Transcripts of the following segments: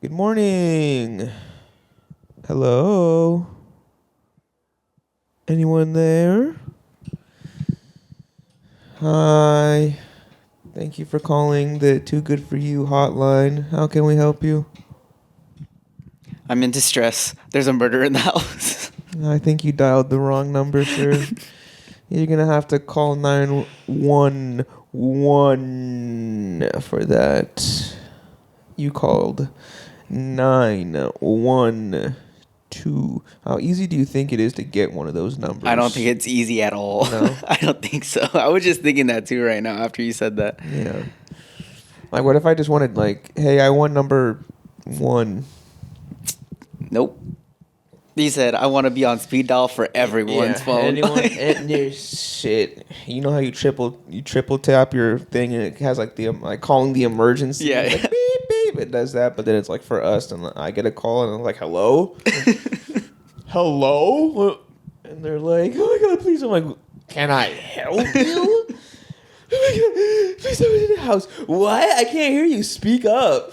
Good morning. Hello? Anyone there? Hi. Thank you for calling the Too Good For You hotline. How can we help you? I'm in distress. There's a murder in the house. I think you dialed the wrong number, sir. You're going to have to call 911 for that. You called 912. How easy do you think it is to get one of those numbers? I don't think it's easy at all. No? I don't think so. I was just thinking that too right now after you said that. Yeah. Like, what if I just wanted, like, hey, I want number 1. Nope. He said, I want to be on speed dial for everyone's phone. Shit. You know how you triple tap your thing and it has like the like calling the emergency. Yeah. Like, beep beep. It does that, but then it's like for us, and I get a call and I'm like, hello, hello, and they're like, oh my god, please. I'm like, can I help you? Oh my god, please, someone in the house. What? I can't hear you. Speak up.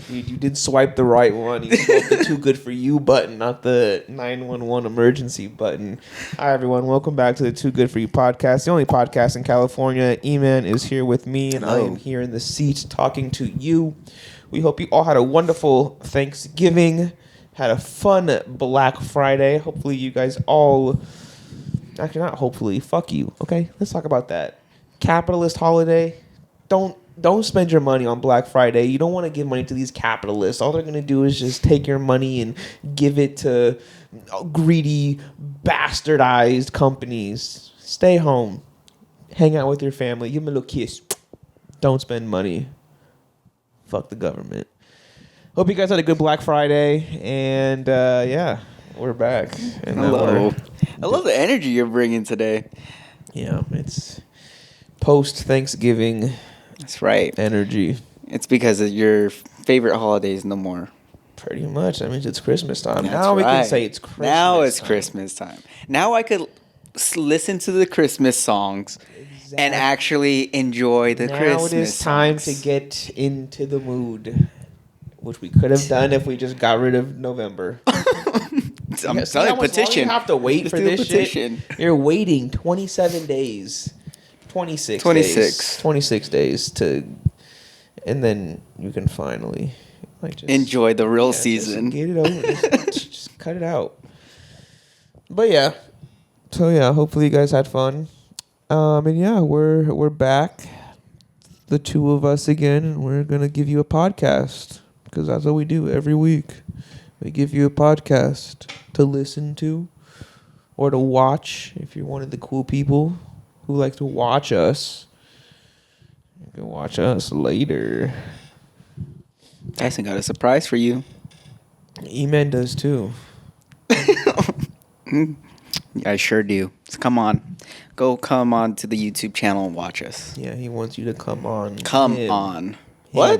Dude, you did swipe the right one. You swiped the Too Good For You button, not the 911 emergency button. Hi, everyone. Welcome back to the Too Good For You podcast, the only podcast in California. E-Man is here with me, and I am here in the seat talking to you. We hope you all had a wonderful Thanksgiving, had a fun Black Friday. Hopefully you guys all... Actually, not hopefully. Fuck you, okay? Let's talk about that. Capitalist holiday. Don't spend your money on Black Friday. You don't want to give money to these capitalists. All they're going to do is just take your money and give it to greedy, bastardized companies. Stay home. Hang out with your family. Give them a little kiss. Don't spend money. Fuck the government. Hope you guys had a good Black Friday. And, yeah, we're back. And Hello. I love the energy you're bringing today. Yeah, it's post-Thanksgiving. That's right. Energy. It's because of your favorite holidays no more. Pretty much. That means it's Christmas time. That's now we right. can say it's Christmas Now it's time. Christmas time. Now I could listen to the Christmas songs and actually enjoy the Christmas songs. Now it is time to get into the mood, which we could have done if we just got rid of November. I'm telling you, petition. You have to wait for this petition. Shit. You're waiting 27 days. 26 days to, and then you can finally like just enjoy the real season. Just get it over. just cut it out. But yeah, so yeah, hopefully you guys had fun. And yeah, we're back, the two of us again, and we're gonna give you a podcast because that's what we do every week. We give you a podcast to listen to or to watch if you're one of the cool people who like to watch us. You can watch us later. Tyson got a surprise for you. E-Man does too. I sure do. So come on. Come on to the YouTube channel and watch us. Yeah, he wants you to come on. Come on. What?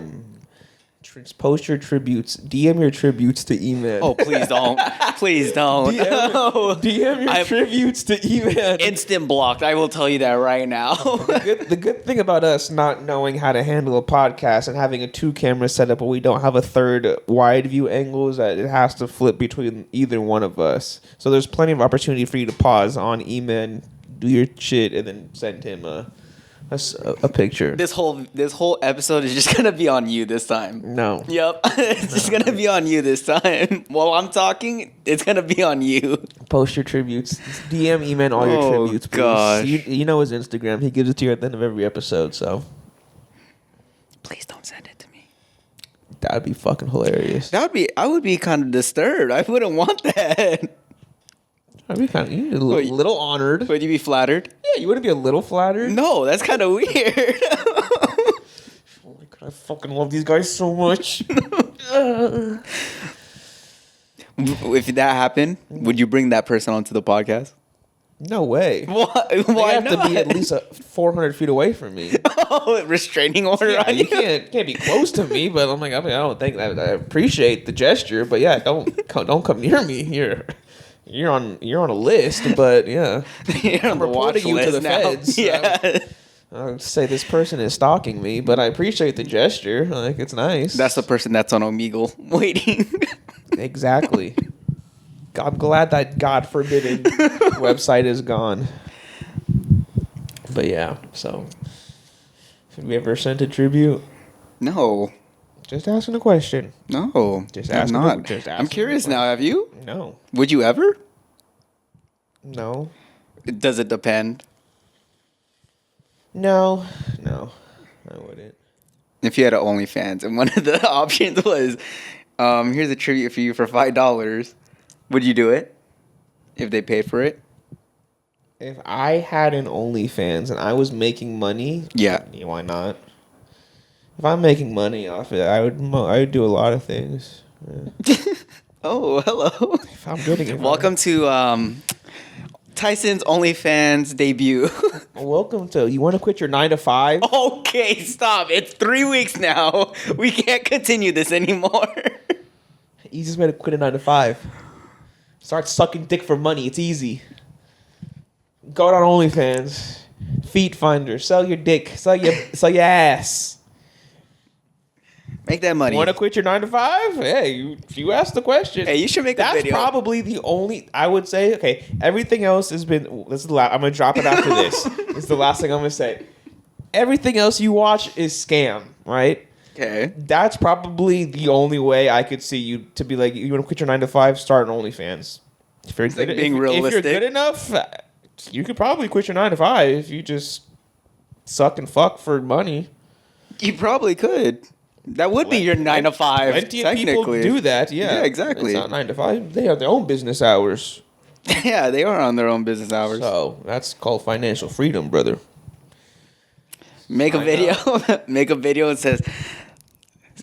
Post your tributes. DM your tributes to E-Man. Oh, please don't. Please don't. DM your tributes to E-Man. Instant blocked. I will tell you that right now. The good thing about us not knowing how to handle a podcast and having a 2-camera setup but we don't have a third wide view angle is that it has to flip between either one of us. So there's plenty of opportunity for you to pause on E-Man, do your shit, and then send him a picture. This whole episode is just gonna be on you this time. No. Yep. It's just gonna be on you this time. While I'm talking, it's gonna be on you. Post your tributes. DM E-Man all your tributes, please. Gosh. You know his Instagram. He gives it to you at the end of every episode, so. Please don't send it to me. That'd be fucking hilarious. I would be kind of disturbed. I wouldn't want that. I'd be kind of a little honored. Would you be flattered? Yeah, you wouldn't be a little flattered? No, that's kind of weird. Oh my god, I fucking love these guys so much. If that happened, would you bring that person onto the podcast? No way. Why They have not? to be at least 400 feet away from me. Oh, restraining order on you can't be close to me, but I'm like, I don't think that. I appreciate the gesture, but yeah, don't come near me. You're on a list, but yeah, You're on the watch reporting you to list the now. feds. Yeah. I would say this person is stalking me, but I appreciate the gesture. Like, it's nice. That's the person that's on Omegle waiting. Exactly. I'm glad that God forbidden website is gone. But yeah, so have we ever sent a tribute? No. Just asking a question. No. Just I'm asking. not. Just asking I'm curious now. Have you? No. Would you ever? No. Does it depend? No, I wouldn't. If you had an OnlyFans and one of the options was, here's a tribute for you for $5, would you do it? If they paid for it? If I had an OnlyFans and I was making money, Yeah. Why not? If I'm making money off it, I would do a lot of things. Yeah. Oh, hello. If I'm getting it, Welcome to Tyson's OnlyFans debut. Welcome to. You want to quit your 9 to 5? Okay, stop. It's 3 weeks now. We can't continue this anymore. Easiest way to quit a 9 to 5. Start sucking dick for money. It's easy. Go on OnlyFans. Feet finder. Sell your dick. Sell your ass. Make that money. Want to quit your 9 to 5? Hey, you asked the question. Hey, you should make a That's video. That's probably the only. I would say. Okay, everything else has been. This is the last. I'm gonna drop it after this. It's the last thing I'm gonna say. Everything else you watch is scam, right? Okay. That's probably the only way I could see you to be like, you want to quit your 9 to 5, start an OnlyFans. If you're good, like being if realistic. you're good enough, you could probably quit your 9 to 5 if you just suck and fuck for money. You probably could. That would be your 9 to 5. Plenty of people do that. Yeah, exactly. It's not 9 to 5. They have their own business hours. Yeah, they are on their own business hours. So that's called financial freedom, brother. Make a video. Make a video and says,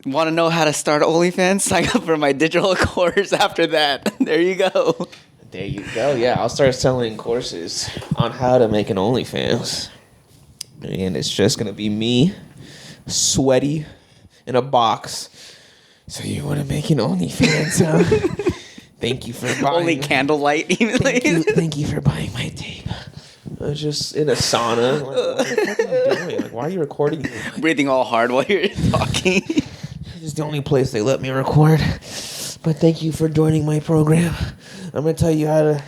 want to know how to start OnlyFans? Sign up for my digital course after that. There you go. There you go. Yeah, I'll start selling courses on how to make an OnlyFans. And it's just going to be me, sweaty, in a box. So you want to make an OnlyFans, huh? Thank you for buying. Only candlelight. Thank you for buying my tape. I was just in a sauna. Like, what the fuck are you doing? Like, why are you recording me? Breathing all hard while you're talking. This is the only place they let me record. But thank you for joining my program. I'm gonna tell you how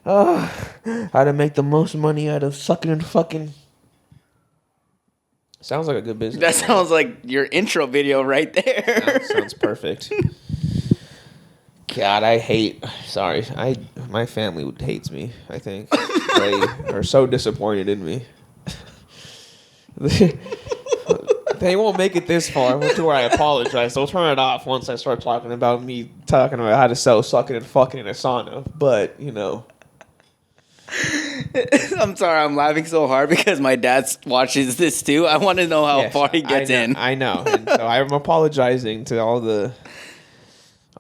to make the most money out of sucking and fucking. Sounds like a good business. That sounds like your intro video right there. Sounds perfect. God, my family hates me, I think. They are so disappointed in me. They won't make it this far to where I apologize. They'll turn it off once I start talking about how to sell sucking and fucking in a sauna. But, you know. I'm sorry, I'm laughing so hard because my dad watches this too. I want to know how far he gets in. I know. And so I'm apologizing to all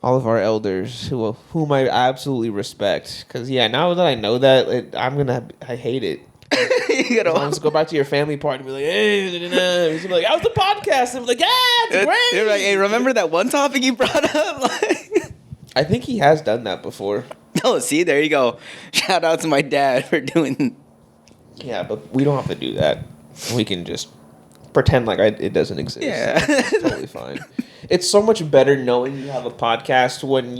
of our elders whom I absolutely respect. Because, now that I know that, I hate it. You gotta let's go back to your family part and be like, hey, he's like, how's the podcast? And I'm like, yeah, it's great. You're like, hey, remember that one topic you brought up? I think he has done that before. Oh, see, there you go. Shout out to my dad for doing. Yeah, but we don't have to do that. We can just pretend like it doesn't exist. Yeah, it's totally fine. It's so much better knowing you have a podcast when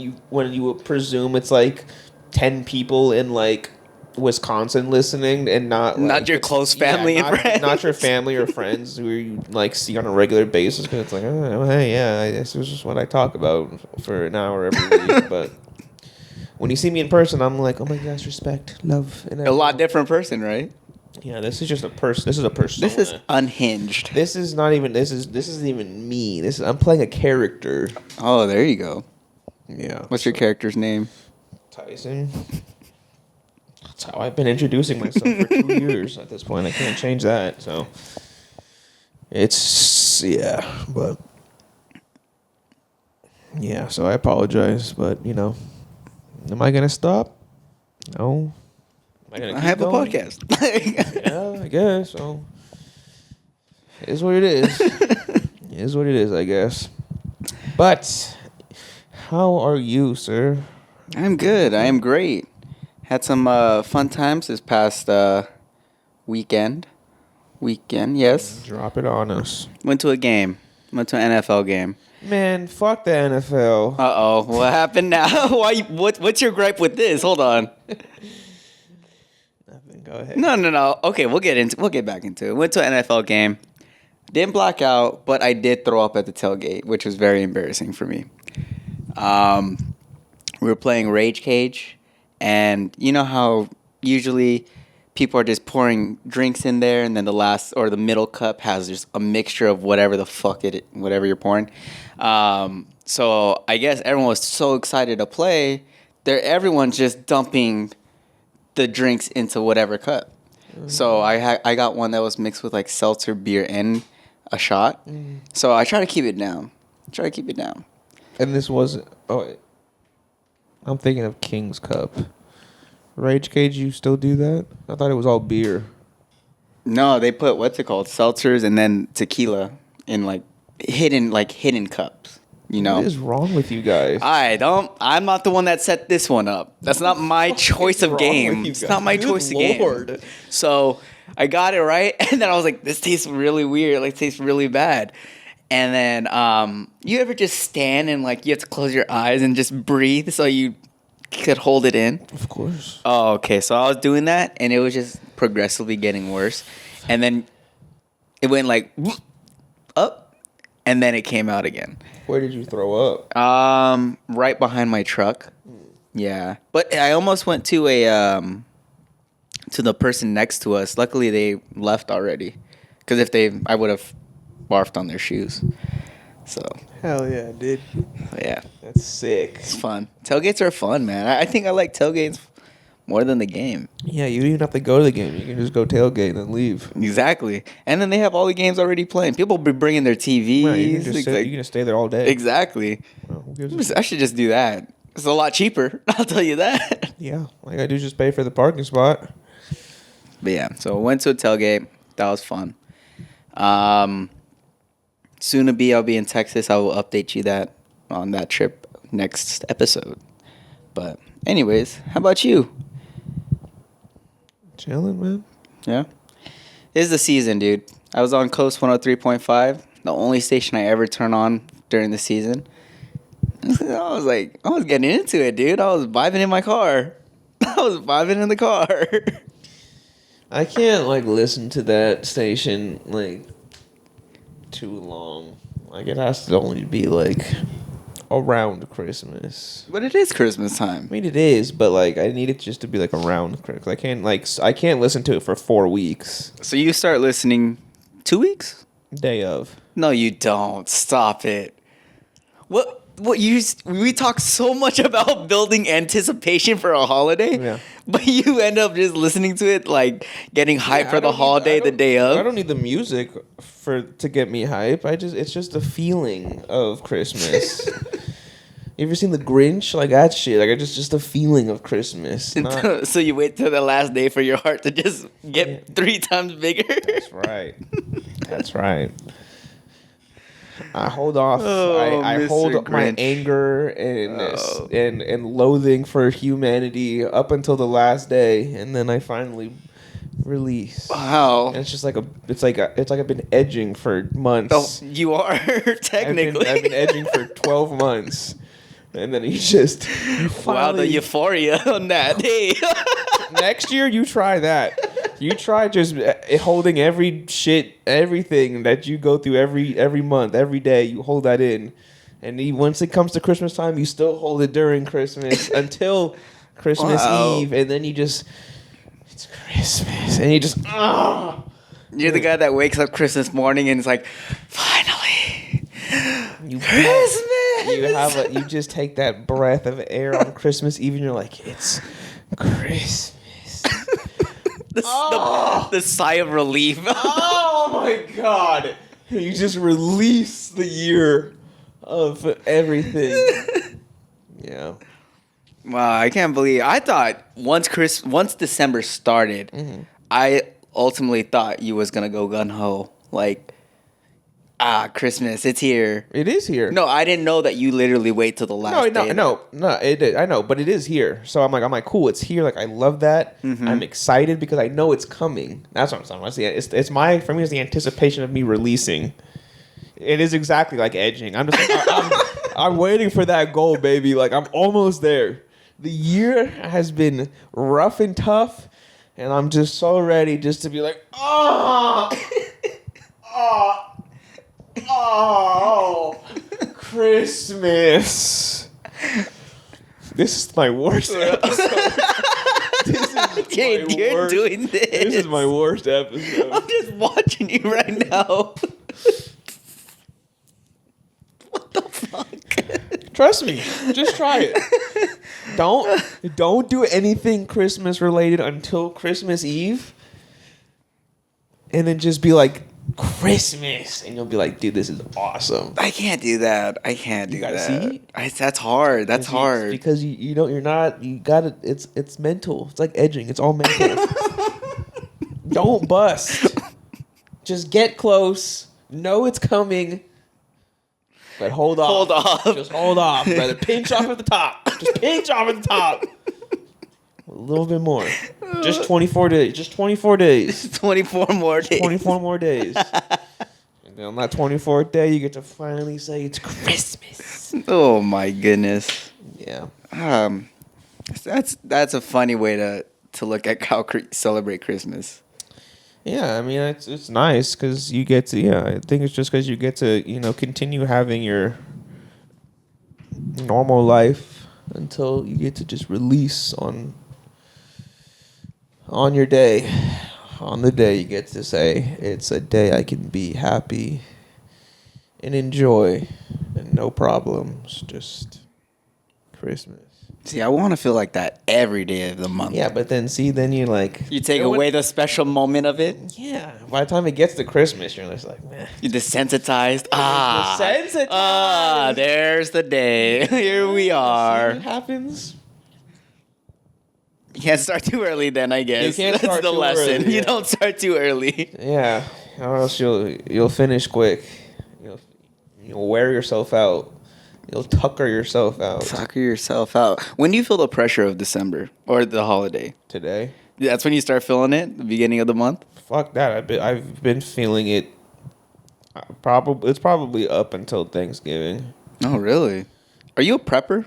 you presume it's like 10 people in like Wisconsin listening and not your close family and friends, not your family or friends who you like see on a regular basis. Because it's like, oh, hey, this is just what I talk about for an hour every week. But when you see me in person, I'm like, oh my gosh, respect, love, and a lot different person, right? Yeah, this is just a person. This is a persona. This is unhinged. This is not even. This isn't even me. I'm playing a character. Oh, there you go. Yeah. What's your character's name? Tyson. That's how I've been introducing myself for 2 years at this point. I can't change that. So but so I apologize, but am I gonna stop? No. Am I gonna keep have going? a podcast. Yeah, I guess so. It is what it is. It is what it is, I guess. But how are you, sir? I'm good. I am great. Had some fun times this past weekend. weekend. Yes. Drop it on us. Went to a game. Went to an NFL game. Man, fuck the NFL. Uh-oh. What happened now? What's your gripe with this? Hold on. Nothing. Go ahead. No. Okay, we'll get back into it. Went to an NFL game. Didn't black out, but I did throw up at the tailgate, which was very embarrassing for me. We were playing Rage Cage, and you know how usually people are just pouring drinks in there, and then the last or the middle cup has just a mixture of whatever you're pouring. So I guess everyone was so excited to play, everyone's just dumping the drinks into whatever cup. Mm-hmm. So I got one that was mixed with like seltzer, beer, and a shot. Mm. So I try to keep it down. And this wasn't. Oh, I'm thinking of King's Cup. Rage Cage, you still do that? I thought it was all beer. No, they put seltzers and then tequila in like hidden cups. You know what is wrong with you guys? I'm not the one that set this one up. That's not my choice of game. It's not my choice of game. So I got it right, and then I was like, this tastes really weird. Like, tastes really bad. And then you ever just stand and like you have to close your eyes and just breathe so you could hold it in? Of course. Oh, okay. So I was doing that, and it was just progressively getting worse. And then it went like up, and then it came out again. Where did you throw up? Right behind my truck. Yeah, but I almost went to to the person next to us. Luckily, they left already, because I would have barfed on their shoes. So hell yeah, dude. Yeah, that's sick. It's fun. Tailgates are fun, man. I think I like tailgates more than the game. Yeah, you don't even have to go to the game. You can just go tailgate and then leave. Exactly. And then they have all the games already playing. People be bringing their TVs. Right, you can just stay there all day. Exactly. Well, I should just do that. It's a lot cheaper. I'll tell you that. Yeah, all I gotta do is just pay for the parking spot. But yeah, so I went to a tailgate. That was fun. Soon to be, I'll be in Texas. I will update you on that trip next episode. But anyways, how about you? Chilling, man. Yeah. This is the season, dude. I was on Coast 103.5, the only station I ever turn on during the season. I was getting into it, dude. I was vibing in my car. I was vibing in the car. I can't listen to that station too long. It has to only be around Christmas. But it is Christmas time. I mean, it is, but I need it just to be around Christmas. I can't listen to it for 4 weeks. So you start listening 2 weeks? Day of. No, you don't. Stop it. We talk so much about building anticipation for a holiday, yeah. But you end up just listening to it getting hyped for the holiday the day of. I don't need the music to get me hype. It's just the feeling of Christmas. You ever seen The Grinch? That shit. It's just the feeling of Christmas. So you wait till the last day for your heart to just get 3 times bigger. That's right. That's right. I hold off. I hold Grinch. My anger and loathing for humanity up until the last day, and then I finally release. Wow! And it's just it's like I've been edging for months. Oh, you are technically. I've been edging for 12 months, and then you finally, wow, the euphoria on that day. Next year, you try that. You try just holding everything that you go through every month, every day. You hold that in, and once it comes to Christmas time, you still hold it during Christmas until Christmas Eve, and then it's Christmas, and you just You're the guy that wakes up Christmas morning and is like, finally, Christmas. You just take that breath of air on Christmas Eve, and you're like, it's Christmas. The sigh of relief. Oh my God. You just release the year of everything. Yeah. Wow, I can't believe. I thought once December started, I ultimately thought you was gonna go gun ho. Christmas, it's here. It is here. No, I didn't know that you literally wait till the last day. No. I know, but it is here. So I'm like, cool. It's here. Like, I love that. Mm-hmm. I'm excited because I know it's coming. That's what I'm saying. It's for me, it's the anticipation of me releasing. It is exactly like edging. I'm just I'm waiting for that goal, baby. Like, I'm almost there. The year has been rough and tough, and I'm just so ready just to be like, Christmas. This is my worst episode. You're doing this. This is my worst episode. I'm just watching you right now. What the fuck? Trust me. Just try it. Don't do anything Christmas related until Christmas Eve. And then just be like, Christmas, and you'll be like, dude, this is awesome. I can't do that. I can't do that. See? That's hard. That's hard. Because you got it. It's mental. It's like edging. It's all mental. Don't bust. Just get close. Know it's coming. But hold off. Hold off. Just hold off, brother. Pinch off at the top. Just pinch off at the top. A little bit more. Just 24 days. Just 24 days. 24 more days. 24 more days. And then on that 24th day, you get to finally say it's Christmas. Oh my goodness. Yeah. That's a funny way to look at how celebrate Christmas. Yeah, I mean, it's nice because you get to, I think it's just because you get to, continue having your normal life until you get to just release on your day. On the day, you get to say, it's a day I can be happy and enjoy and no problems, just Christmas. See, I want to feel like that every day of the month. Yeah, but then you're like... You take away the special moment of it? Yeah. By the time it gets to Christmas, you're just like, meh. You're desensitized. Desensitized. There's the day. Here we are. See what happens? You can't start too early then, I guess. You can't start That's the too lesson. early, You yeah. don't start too early. Yeah. Or else you'll finish quick. You'll wear yourself out. You'll tucker yourself out. Tucker yourself out. When do you feel the pressure of December or the holiday? Today. That's when you start feeling it, the beginning of the month? Fuck that. I've been feeling it. It's probably up until Thanksgiving. Oh, really? Are you a prepper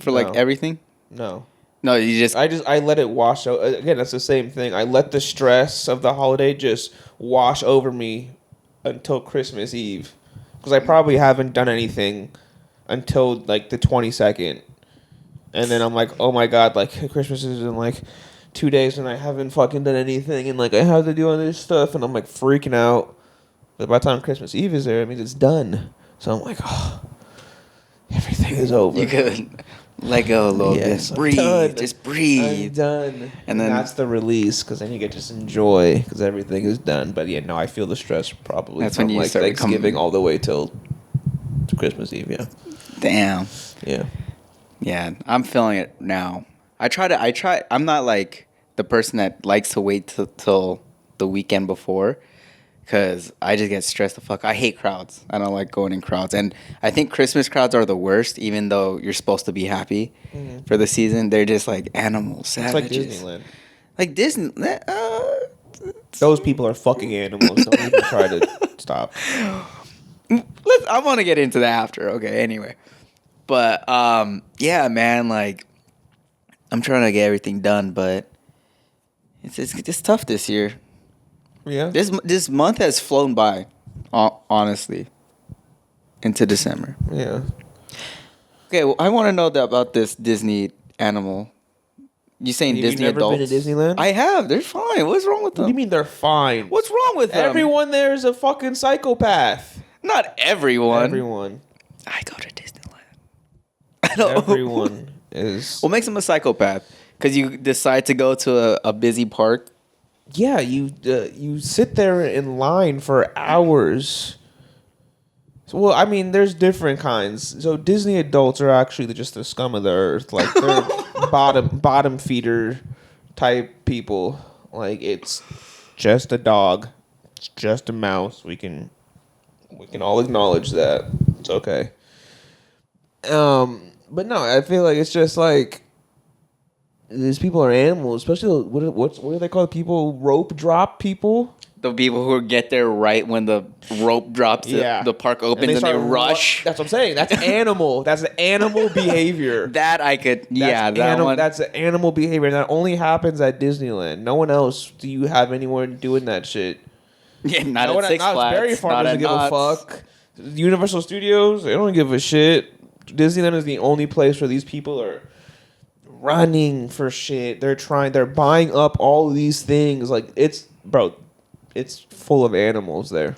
for like No. everything? No. No, you just... I let it wash out. Again, that's the same thing. I let the stress of the holiday just wash over me until Christmas Eve. Because I probably haven't done anything until like the 22nd. And then I'm like, oh my God, like Christmas is in like 2 days and I haven't fucking done anything. And like I have to do all this stuff and I'm like freaking out. But by the time Christmas Eve is there, it means it's done. So I'm like, oh, everything is over. You could let go a little Yes, bit. I'm Breathe. done. Just breathe. I'm done. And then- that's the release because then you get to just enjoy because everything is done. But yeah, no, I feel the stress probably That's from when you like start Thanksgiving all the way till Christmas Eve. Yeah. Damn. Yeah. Yeah, I'm feeling it now. I'm not like the person that likes to wait till the weekend before because I just get stressed the fuck. I hate crowds. I don't like going in crowds. And I think Christmas crowds are the worst, even though you're supposed to be happy for the season. They're just like animals, savages. It's like Disneyland. Like Disney. Those people are fucking animals. Don't even try to stop. I want to get into that after. Okay, anyway. But, yeah, man, like, I'm trying to get everything done, but it's tough this year. Yeah. This month has flown by, honestly, into December. Yeah. Okay, well, I want to know about this Disney animal. You saying Have Disney you never adults? been to Disneyland? I have. They're fine. What's wrong with What them? do you mean they're fine? What's wrong with them? Everyone there is a fucking psychopath. Not everyone. Everyone. I go to Disneyland. I don't. Everyone is. What makes them a psychopath? Because you decide to go to a busy park. Yeah, you sit there in line for hours. Well, I mean, there's different kinds. So Disney adults are actually just the scum of the earth. Like they're bottom feeder type people. Like it's just a dog, it's just a mouse. We can We can all acknowledge that. It's okay. But no, I feel like it's just like these people are animals, especially what do they call people? Rope drop people. The people who get there right when the rope drops, the park opens, and they rush. That's what I'm saying. That's animal. That's an animal behavior. That I could, That's an animal behavior. And that only happens at Disneyland. No one else. Do you have anyone doing that shit? Yeah, not at Six Flags. Berry Farm doesn't give a fuck. Universal Studios, they don't give a shit. Disneyland is the only place where these people are running for shit. They're buying up all of these things. Like, it's full of animals there.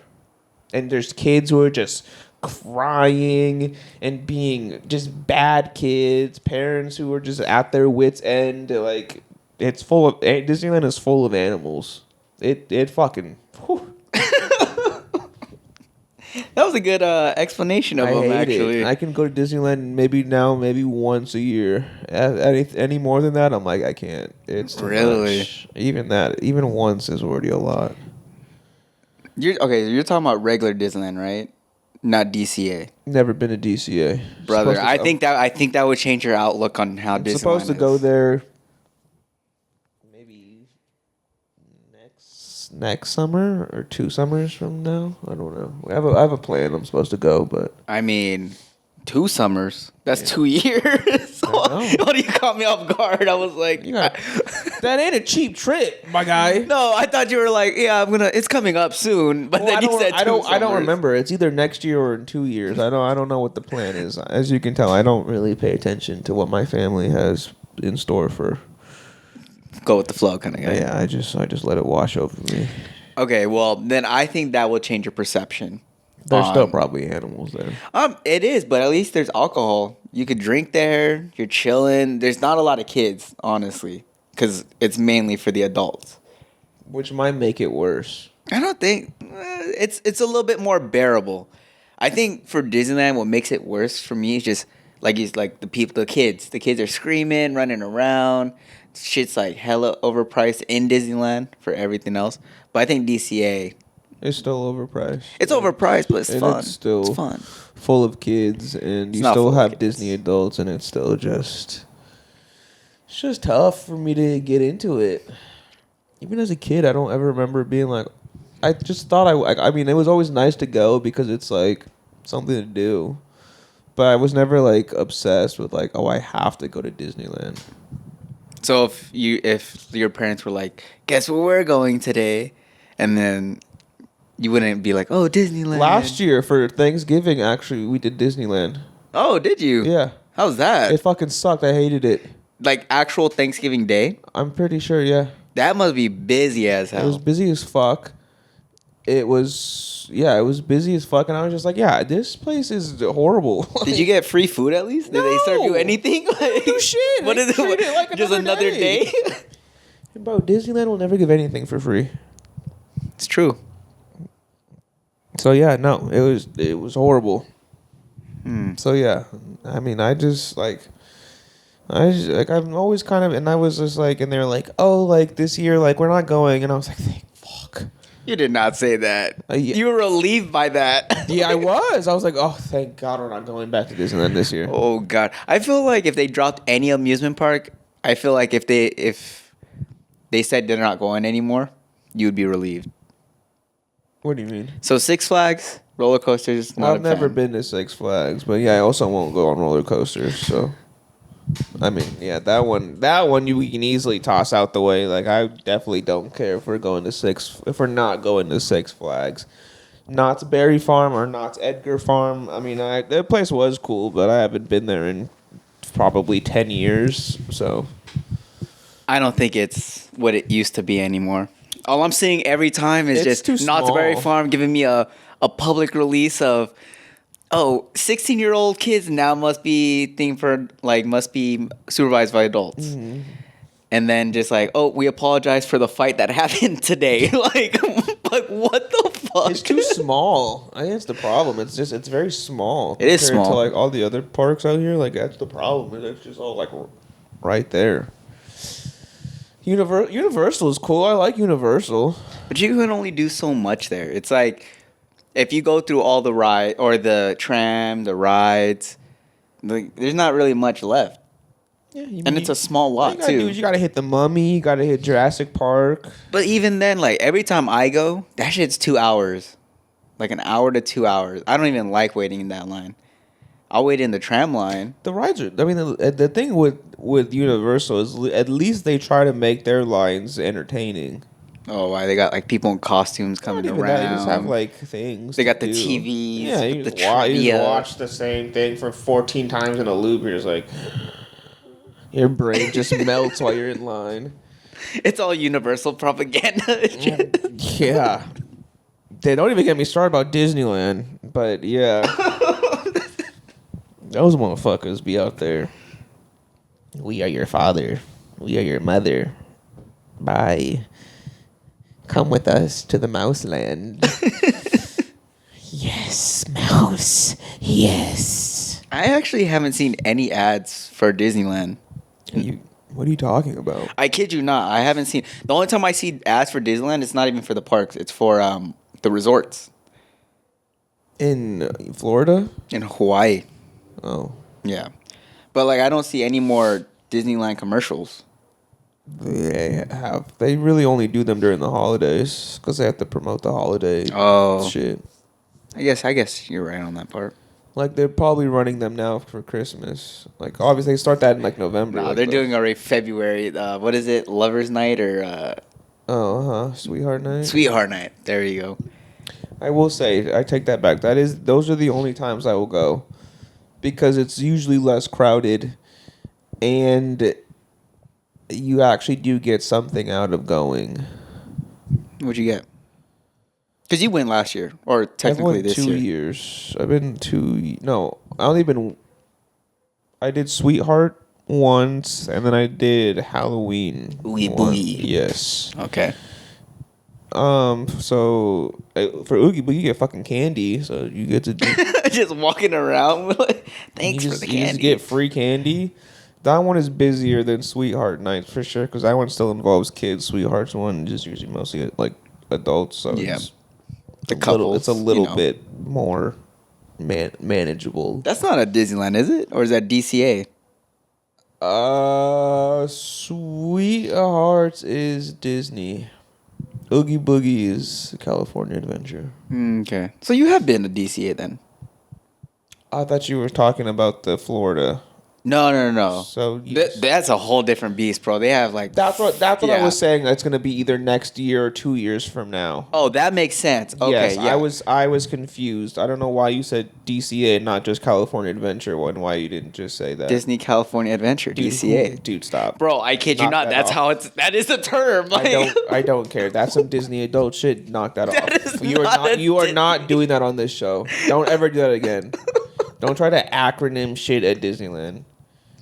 And there's kids who are just crying and being just bad kids. Parents who are just at their wits' end. Like, Disneyland is full of animals. It fucking... Whew. That was a good explanation of them, actually. I can go to Disneyland maybe once a year. Any more than that, I'm like, I can't. It's too much. Even once is already a lot. You're talking about regular Disneyland, right? Not DCA. Never been to DCA, brother. I think that would change your outlook on how Disneyland is. Supposed to go there. Next summer or 2 summers from now. I don't know. I have a plan. I'm supposed to go, but I mean, 2 summers. That's 2 years. When you caught me off guard, I was like, that ain't a cheap trip, my guy. No, I thought you were like, yeah, it's coming up soon. But then you said 2 summers. I don't remember. It's either next year or in 2 years. I don't know what the plan is. As you can tell, I don't really pay attention to what my family has in store for. Go with the flow kind of guy. Yeah, I just let it wash over me. Okay, well, then I think that will change your perception. There's still probably animals there. It is, but at least there's alcohol. You could drink there. You're chilling. There's not a lot of kids, honestly, because it's mainly for the adults. Which might make it worse. I don't think it's a little bit more bearable. I think for Disneyland, what makes it worse for me is just like the kids. The kids are screaming, running around. Shit's like hella overpriced in Disneyland for everything else. But I think DCA... It's still overpriced. It's overpriced, but it's fun. It's fun. Full of kids, and you still have Disney adults, and it's still just... It's just tough for me to get into it. Even as a kid, I don't ever remember being like... I just thought I mean, it was always nice to go because it's like something to do. But I was never like obsessed with like, oh, I have to go to Disneyland. So if your parents were like, guess where we're going today, and then you wouldn't be like, oh, Disneyland. Last year for Thanksgiving, actually, we did Disneyland. Oh, did you? Yeah. How's that? It fucking sucked. I hated it. Like actual Thanksgiving Day? I'm pretty sure, yeah. That must be busy as hell. It was busy as fuck. It was busy as fuck, and I was just like, yeah, this place is horrible. Did you get free food at least? Did they serve you anything? No shit. What is it? Like just another day? Bro, Disneyland will never give anything for free. It's true. So yeah, no, it was horrible. So yeah, I mean, I'm always kind of, and I was just like, and they're like, oh, like this year, like we're not going, and I was like, thank fuck. You did not say that. You were relieved by that. Yeah, I was. I was like, oh, thank God we're not going back to Disneyland this year. Oh God, I feel like if they dropped any amusement park, I feel like if they said they're not going anymore, you would be relieved. What do you mean? So Six Flags, roller coasters. I've never been to Six Flags, but yeah, I also won't go on roller coasters. So, I mean, yeah, that one we can easily toss out the way. Like, I definitely don't care if we're not going to Six Flags. Knott's Berry Farm or Knott's Edgar Farm. I mean, that place was cool, but I haven't been there in probably 10 years. So, I don't think it's what it used to be anymore. All I'm seeing every time is it's just Knott's Berry Farm giving me a public release of, 16-year-old kids now must be supervised by adults. Mm-hmm. And then just like, we apologize for the fight that happened today. like what the fuck? It's too small. I think that's the problem. It's very small. It is small. To like all the other parks out here. Like that's the problem. It's just all like right there. Universal is cool. I like Universal. But you can only do so much there. It's like if you go through all the ride or the tram, the rides, there's not really much left. Yeah, And it's a small lot too. You gotta hit the Mummy. You gotta hit Jurassic Park. But even then, like every time I go, that shit's 2 hours, like an hour to 2 hours. I don't even like waiting in that line. I'll wait in the tram line. The rides are. I mean, the thing with Universal is at least they try to make their lines entertaining. Oh, why they got like people in costumes coming Not even around? that, they just have like things. They got the do. TVs. Yeah, you the just watch the same thing for 14 times in a loop. You're just like, your brain just melts while you're in line. It's all Universal propaganda. Yeah. They don't even get me started about Disneyland, but yeah. Those motherfuckers be out there. We are your father. We are your mother. Bye. Come with us to the mouse land. Yes, mouse. Yes. I actually haven't seen any ads for Disneyland. What are you talking about? I kid you not. I haven't seen. The only time I see ads for Disneyland, it's not even for the parks. It's for the resorts. In Florida? In Hawaii. Oh. Yeah. But like I don't see any more Disneyland commercials. They have. They really only do them during the holidays because they have to promote the holiday shit. I guess you're right on that part. Like they're probably running them now for Christmas. Like obviously they start that in like November. No, like they're doing already February. What is it? Lovers' Night or Sweetheart Night. Sweetheart Night. There you go. I will say I take that back. Those are the only times I will go because it's usually less crowded and you actually do get something out of going. What'd you get? Because you went last year, or technically this year. 2 years. I've been No, I did Sweetheart once, and then I did Halloween. Oogie once. Boogie. Yes. Okay. So for Oogie Boogie, you get fucking candy, so you get to just walking around. Thanks for the candy. You just get free candy. That one is busier than Sweetheart Night for sure, because that one still involves kids. Sweetheart's one just usually mostly like adults. So yeah. It's a little bit more manageable. That's not a Disneyland, is it? Or is that DCA? Sweethearts is Disney. Oogie Boogie is California Adventure. Okay. So you have been to DCA then? I thought you were talking about the Florida. No. So that's a whole different beast, bro. They have like that's what I was saying. That's going to be either next year or 2 years from now. Oh, that makes sense. Okay, yes, yeah. I was confused. I don't know why you said DCA, not just California Adventure, and why you didn't just say that. Disney California Adventure, DCA. Dude, stop. Bro, I kid you not. That's how that is the term. Like, I don't care. That's some Disney adult shit. Knock that off. You are not doing that on this show. Don't ever do that again. Don't try to acronym shit at Disneyland.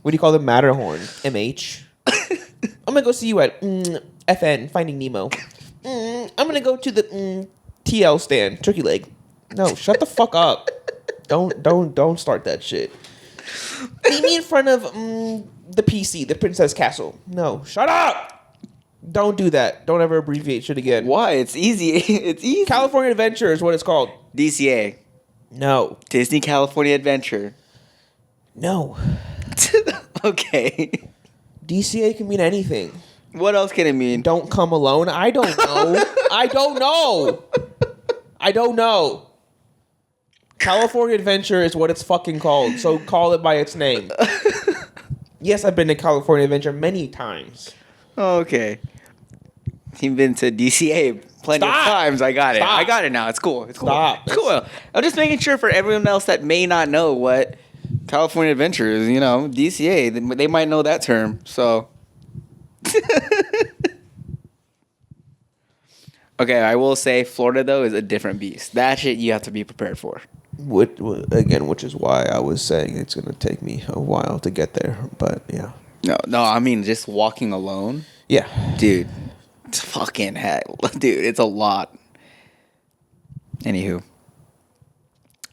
What do you call the Matterhorn? MH. I'm gonna go see you at FN Finding Nemo. I'm gonna go to the TL stand. Turkey leg. No, shut the fuck up. Don't start that shit. Meet me in front of the PC, the Princess Castle. No, shut up. Don't do that. Don't ever abbreviate shit again. Why? It's easy. It's easy. California Adventure is what it's called. DCA. No. Disney California Adventure. No. Okay. DCA can mean anything. What else can it mean? Don't come alone. I don't know. I don't know. California Adventure is what it's fucking called. So call it by its name. Yes, I've been to California Adventure many times. Okay. You've been to DCA plenty of times. I got it. Stop. I got it now. It's cool. It's cool. Stop. It's cool. I'm just making sure for everyone else that may not know what California Adventure is, DCA, they might know that term. So, okay, I will say Florida though is a different beast. That shit you have to be prepared for. Which is why I was saying it's gonna take me a while to get there. But yeah. No, I mean just walking alone. Yeah, dude, it's fucking hell, dude. It's a lot. Anywho.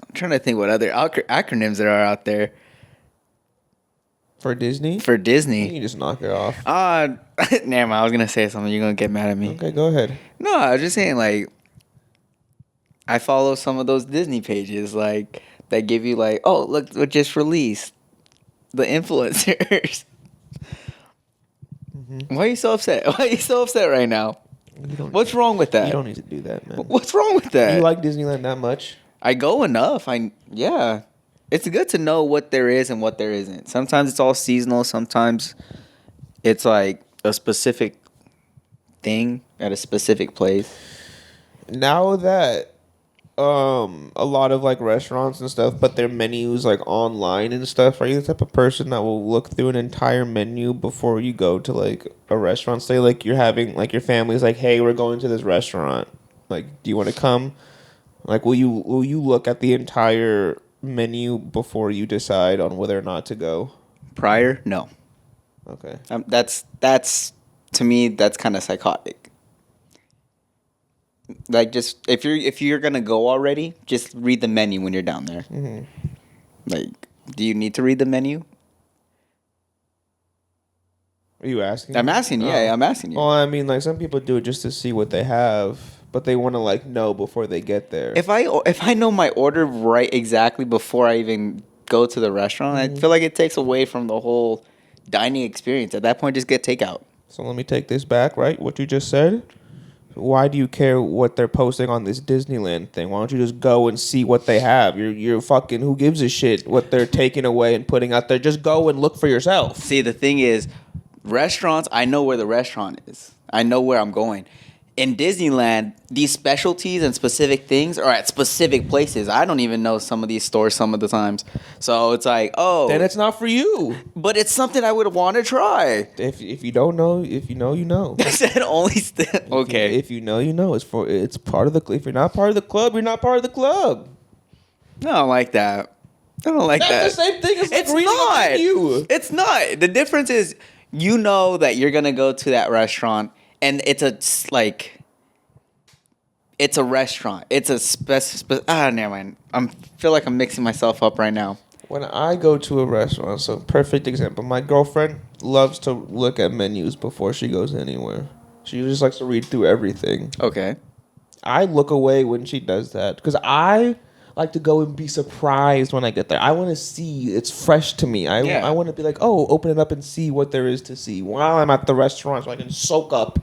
I'm trying to think what other acronyms there are out there. For Disney? For Disney. You can just knock it off. Never mind. I was going to say something. You're going to get mad at me. Okay, go ahead. No, I was just saying, like, I follow some of those Disney pages like that give you like, oh, look what just released. The influencers. Why are you so upset? Why are you so upset right now? What's wrong with that? You don't need to do that, man. What's wrong with that? You like Disneyland that much? I go enough. Yeah. It's good to know what there is and what there isn't. Sometimes it's all seasonal. Sometimes it's like a specific thing at a specific place. Now that a lot of like restaurants and stuff put their menus like online and stuff, are you the type of person that will look through an entire menu before you go to like a restaurant? Say like you're having like your family's like, hey, we're going to this restaurant, like, do you want to come? Like, will you look at the entire menu before you decide on whether or not to go? Prior? No. Okay. That's to me, that's kind of psychotic. Like, just if you're gonna go already, just read the menu when you're down there. Mm-hmm. Like, do you need to read the menu? Are you asking? I'm asking. Yeah, I'm asking you. Well, I mean, like some people do it just to see what they have, but they want to like know before they get there. If I know my order right exactly before I even go to the restaurant, I feel like it takes away from the whole dining experience. At that point, just get takeout. So let me take this back, right? What you just said. Why do you care what they're posting on this Disneyland thing? Why don't you just go and see what they have? You're fucking, who gives a shit what they're taking away and putting out there? Just go and look for yourself. See, the thing is, restaurants, I know where the restaurant is. I know where I'm going. In Disneyland, these specialties and specific things are at specific places. I don't even know some of these stores some of the times. So it's like, oh. Then it's not for you. But it's something I would want to try. If you don't know, if you know, you know. I said only okay. If you know, you know. It's part of the. If you're not part of the club, you're not part of the club. I don't like that. I don't like that. That's the same thing as it's reading not. a menu. It's not. The difference is, you know that you're gonna go to that restaurant, and it's a restaurant. It's a never mind. I feel like I'm mixing myself up right now. When I go to a restaurant, so perfect example. My girlfriend loves to look at menus before she goes anywhere. She just likes to read through everything. Okay. I look away when she does that because I like to go and be surprised when I get there. I want to see, it's fresh to me. I want to be like, oh, open it up and see what there is to see while I'm at the restaurant, so I can soak up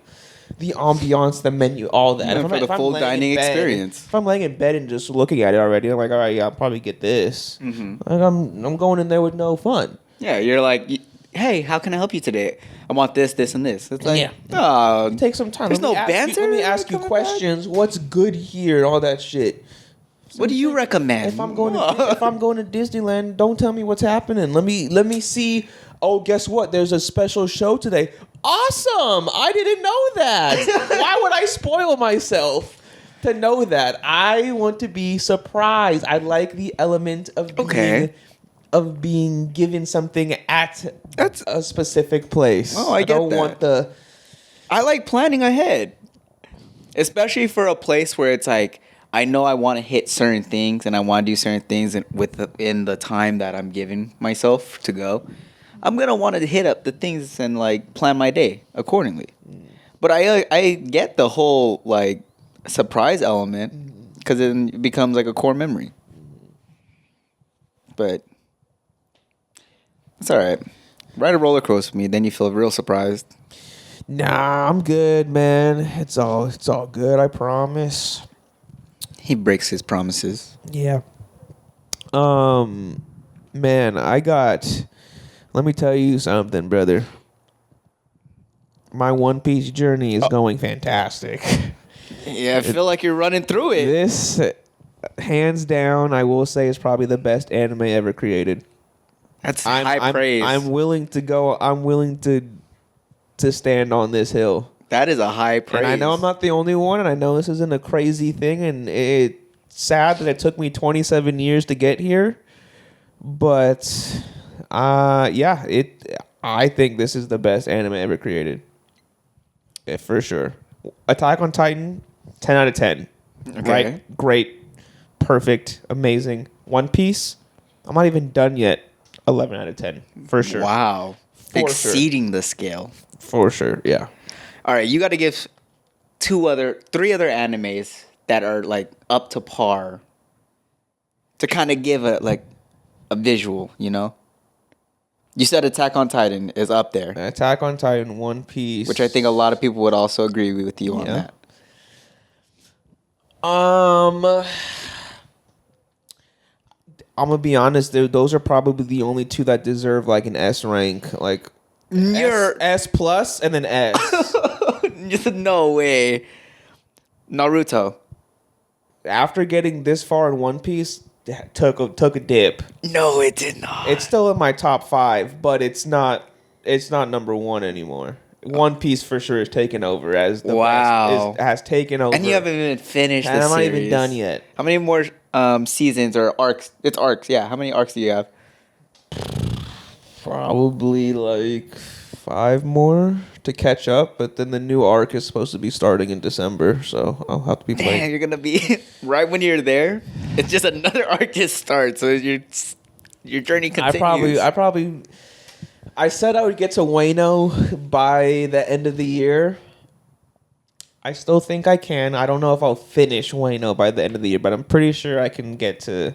the ambiance, the menu, all that. Yeah, for the full dining experience. If I'm laying in bed and just looking at it already, I'm like, all right, yeah, I'll probably get this. Mm-hmm. Like I'm going in there with no fun. Yeah, you're like, hey, how can I help you today? I want this, this, and this. It's like, take some time. There's no banter. Let me ask you questions. Back? What's good here? All that shit. What do you recommend? If I'm going to Disneyland, don't tell me what's happening. Let me see. Oh, guess what? There's a special show today. Awesome! I didn't know that. Why would I spoil myself to know that? I want to be surprised. I like the element of being given something at a specific place. Oh, I don't want the. I like planning ahead, especially for a place where it's like, I know I want to hit certain things and I want to do certain things in the time that I'm giving myself to go. I'm going to want to hit up the things and like plan my day accordingly. But I get the whole like surprise element because it becomes like a core memory. But it's all right. Ride a roller coaster with me, then you feel real surprised. Nah, I'm good, man. It's all good, I promise. He breaks his promises. Yeah. Man, let me tell you something, brother. My One Piece journey is going fantastic. Yeah, I feel like you're running through it. This, hands down, I will say is probably the best anime ever created. That's high praise. I'm willing to stand on this hill. That is a high praise. And I know I'm not the only one, and I know this isn't a crazy thing, and it's sad that it took me 27 years to get here. But, I think this is the best anime ever created. Yeah, for sure. Attack on Titan, 10 out of 10. Okay. Right? Great. Perfect. Amazing. One Piece, I'm not even done yet. 11 out of 10. For sure. Wow. Exceeding the scale. For sure, yeah. All right, you got to give three other animes that are like up to par to kind of give a visual, you know? You said Attack on Titan is up there, Attack on Titan, One Piece, which I think a lot of people would also agree with you on that. I'm gonna be honest. Those are probably the only two that deserve like an S rank, like S plus and then S. No way. Naruto. After getting this far in One Piece, took a dip. No, it did not. It's still in my top 5, but it's not number 1 anymore. One Piece for sure is taken over as the best. Has taken over. And you haven't even finished and the I'm not series. even done yet. How many more seasons or arcs? It's arcs, yeah. How many arcs do you have? Probably like 5 more to catch up, but then the new arc is supposed to be starting in December, so I'll have to be playing. Damn, you're gonna be right when you're there. It's just another arc just starts, so your journey continues. I said I would get to Wano by the end of the year. I still think I can. I don't know if I'll finish Wano by the end of the year, but I'm pretty sure I can get to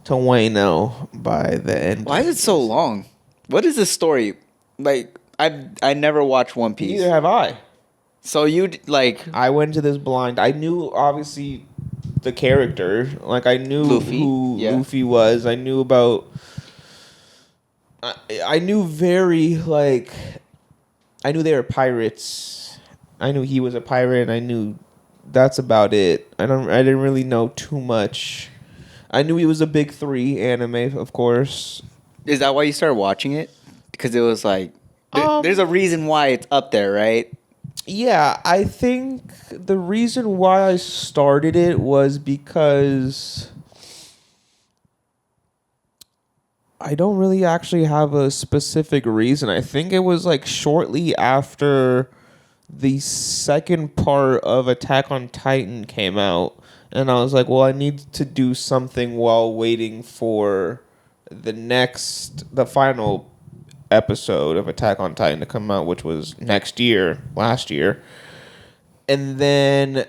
Wano by the end. Why is it so long? What is the story? Like, I never watched One Piece. Neither have I. So I went to this blind. I knew obviously the character. Like I knew Luffy. who Luffy was. I knew about. I knew I knew they were pirates. I knew he was a pirate, and I knew that's about it. I didn't really know too much. I knew he was a big 3 anime, of course. Is that why you started watching it? Because it was like there's a reason why it's up there, right? Yeah, I think the reason why I started it was because I don't really actually have a specific reason. I think it was like shortly after the second part of Attack on Titan came out, and I was like, well, I need to do something while waiting for the final episode of Attack on Titan to come out, which was last year. And then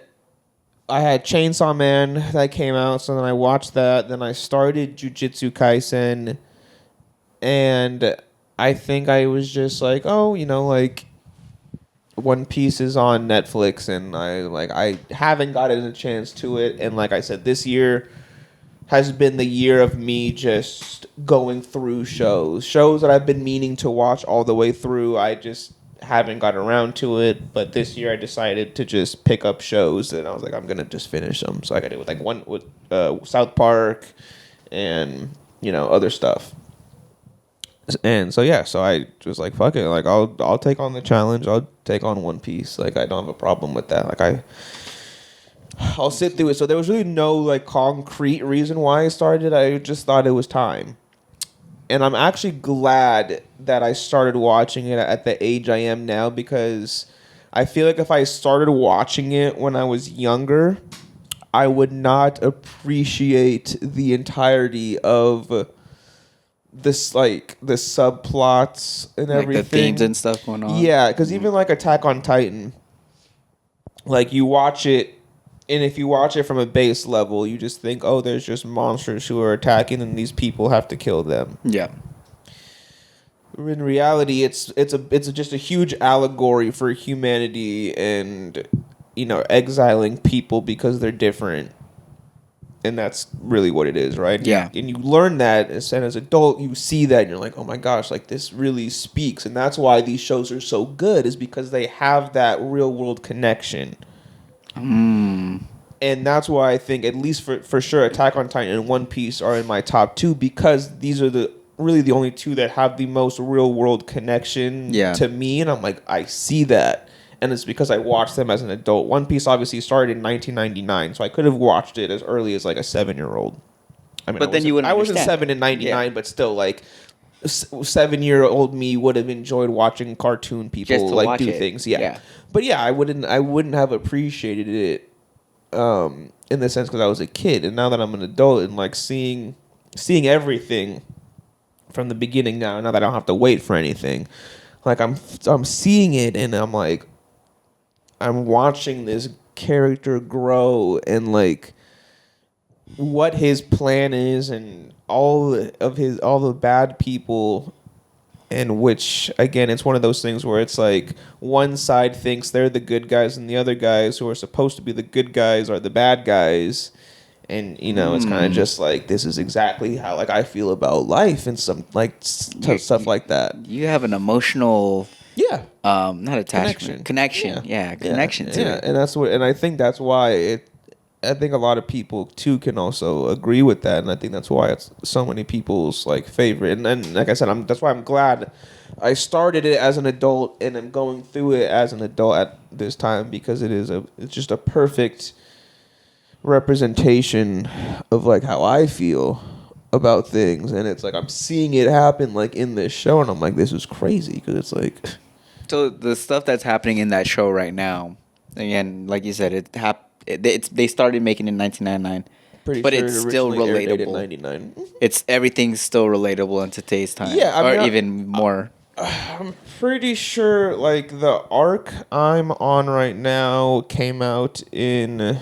I had Chainsaw Man that came out, so then I watched that. Then I started Jujutsu Kaisen, and I think I was just like, oh, One Piece is on Netflix, and I haven't gotten a chance to it. And like I said, this year has been the year of me just going through shows that I've been meaning to watch all the way through. I just haven't got around to it, but this year I decided to just pick up shows, and I was like, I'm gonna just finish them. So I got it with South Park, and other stuff. And so so I was like, fuck it, like I'll take on the challenge. I'll take on One Piece. Like I don't have a problem with that. Like I'll sit through it. So there was really no concrete reason why I started. I just thought it was time. And I'm actually glad that I started watching it at the age I am now, because I feel like if I started watching it when I was younger, I would not appreciate the entirety of this, the subplots and everything. The themes and stuff going on. Yeah, because even Attack on Titan, you watch it, and if you watch it from a base level, you just think, oh, there's just monsters who are attacking, and these people have to kill them. Yeah. In reality, it's just a huge allegory for humanity and exiling people because they're different, and that's really what it is, right? Yeah. And you learn that, and as an adult, you see that, and you're like, oh my gosh, this really speaks, and that's why these shows are so good, is because they have that real world connection. And that's why I think, at least for sure, Attack on Titan and One Piece are in my top 2, because these are the only 2 that have the most real world connection to me. And I'm like, I see that. And it's because I watched them as an adult. One Piece obviously started in 1999, so I could have watched it as early as a 7-year-old. I mean, but then you wouldn't. I wasn't 7 in 99, but still 7-year-old me would have enjoyed watching cartoon people do things. Yeah. But yeah, I wouldn't have appreciated it in the sense, because I was a kid, and now that I'm an adult and seeing everything from the beginning now that I don't have to wait for anything, I'm seeing it, and I'm watching this character grow and like what his plan is and all the bad people, and which again it's one of those things where it's like one side thinks they're the good guys and the other guys who are supposed to be the good guys are the bad guys. And you know, it's kind of just like this is exactly how like I feel about life and some like stuff like that. You have an emotional, not attachment, connection. Yeah, connection to it. And that's what, and I think that's why I think a lot of people too can also agree with that, and I think that's why it's so many people's like favorite. And like I said, that's why I'm glad I started it as an adult and I'm going through it as an adult at this time, because it's just a perfect representation of like how I feel about things, and it's like I'm seeing it happen like in this show, and I'm like, this is crazy, because it's like, so the stuff that's happening in that show right now, again, like you said, they started making it in 1999, but sure it's still relatable. In 99. It's everything's still relatable in today's time, even more. I'm pretty sure like the arc I'm on right now came out in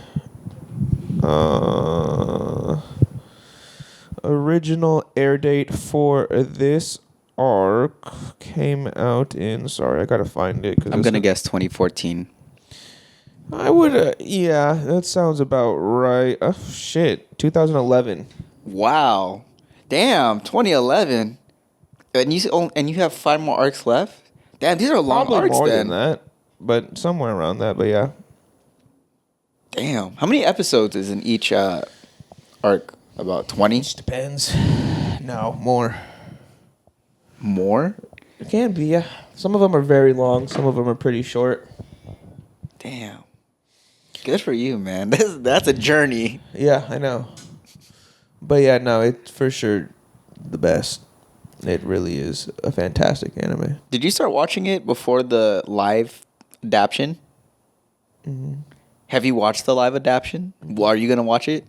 original air date for this arc came out in, sorry, I gotta find it. I'm gonna guess 2014. I would, that sounds about right. Oh, shit, 2011. Wow, damn, 2011, and you have 5 more arcs left. Damn, these are long Probably arcs. More then than that, but somewhere around that. But yeah. Damn, how many episodes is in each arc? About 20? It depends. No, more. More? It can be, yeah. Some of them are very long. Some of them are pretty short. Damn. Good for you, man. That's a journey. Yeah, I know. But yeah, no, it's for sure the best. It really is a fantastic anime. Did you start watching it before the live adaptation? Mm-hmm. Have you watched the live adaptation? Are you going to watch it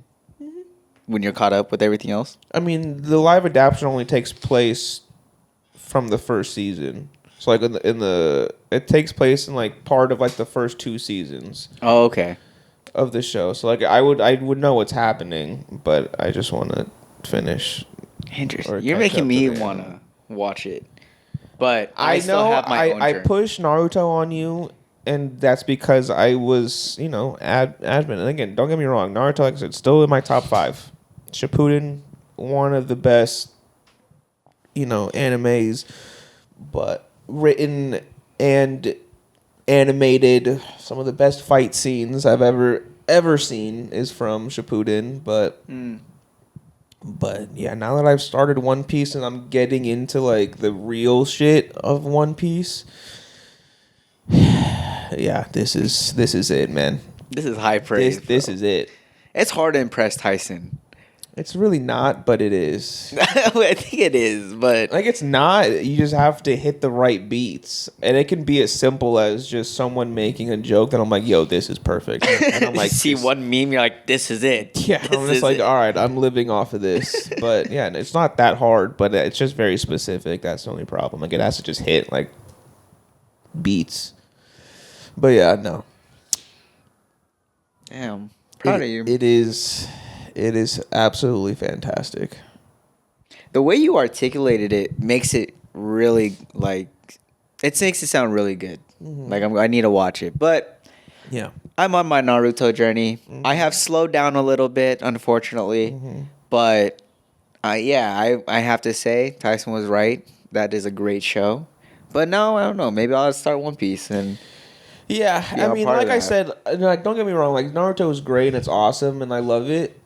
when you're caught up with everything else? I mean, the live adaptation only takes place from the first season. So like it takes place in like part of like the first 2 seasons. Oh, okay. Of the show. So like I would know what's happening, but I just want to finish. Interesting. You're making me want to watch it. But I still know have my own I journey. pushed Naruto on you, and that's because I was, admin. And again, don't get me wrong, Naruto, like I said, still in my top 5. Shippuden, one of the best, animes, but written and animated. Some of the best fight scenes I've ever seen is from Shippuden, but yeah, now that I've started One Piece and I'm getting into like the real shit of One Piece, yeah, this is it, man. This is high praise. This is it. It's hard to impress Tyson. It's really not, but it is. I think it is, but like it's not. You just have to hit the right beats, and it can be as simple as just someone making a joke that I'm like, "Yo, this is perfect." And I'm like, see one meme, you're like, "This is it." Yeah, I'm just like, "All right, I'm living off of this." But yeah, it's not that hard, but it's just very specific. That's the only problem. Like it has to just hit like beats. But yeah, no. Damn, proud of you. It is absolutely fantastic. The way you articulated it makes it really it makes it sound really good. Mm-hmm. Like I need to watch it, but yeah, I'm on my Naruto journey. Mm-hmm. I have slowed down a little bit, unfortunately, but I have to say Tyson was right. That is a great show. But no, I don't know. Maybe I'll start One Piece and. Yeah, I mean, like I said, like don't get me wrong, like Naruto is great and it's awesome and I love it.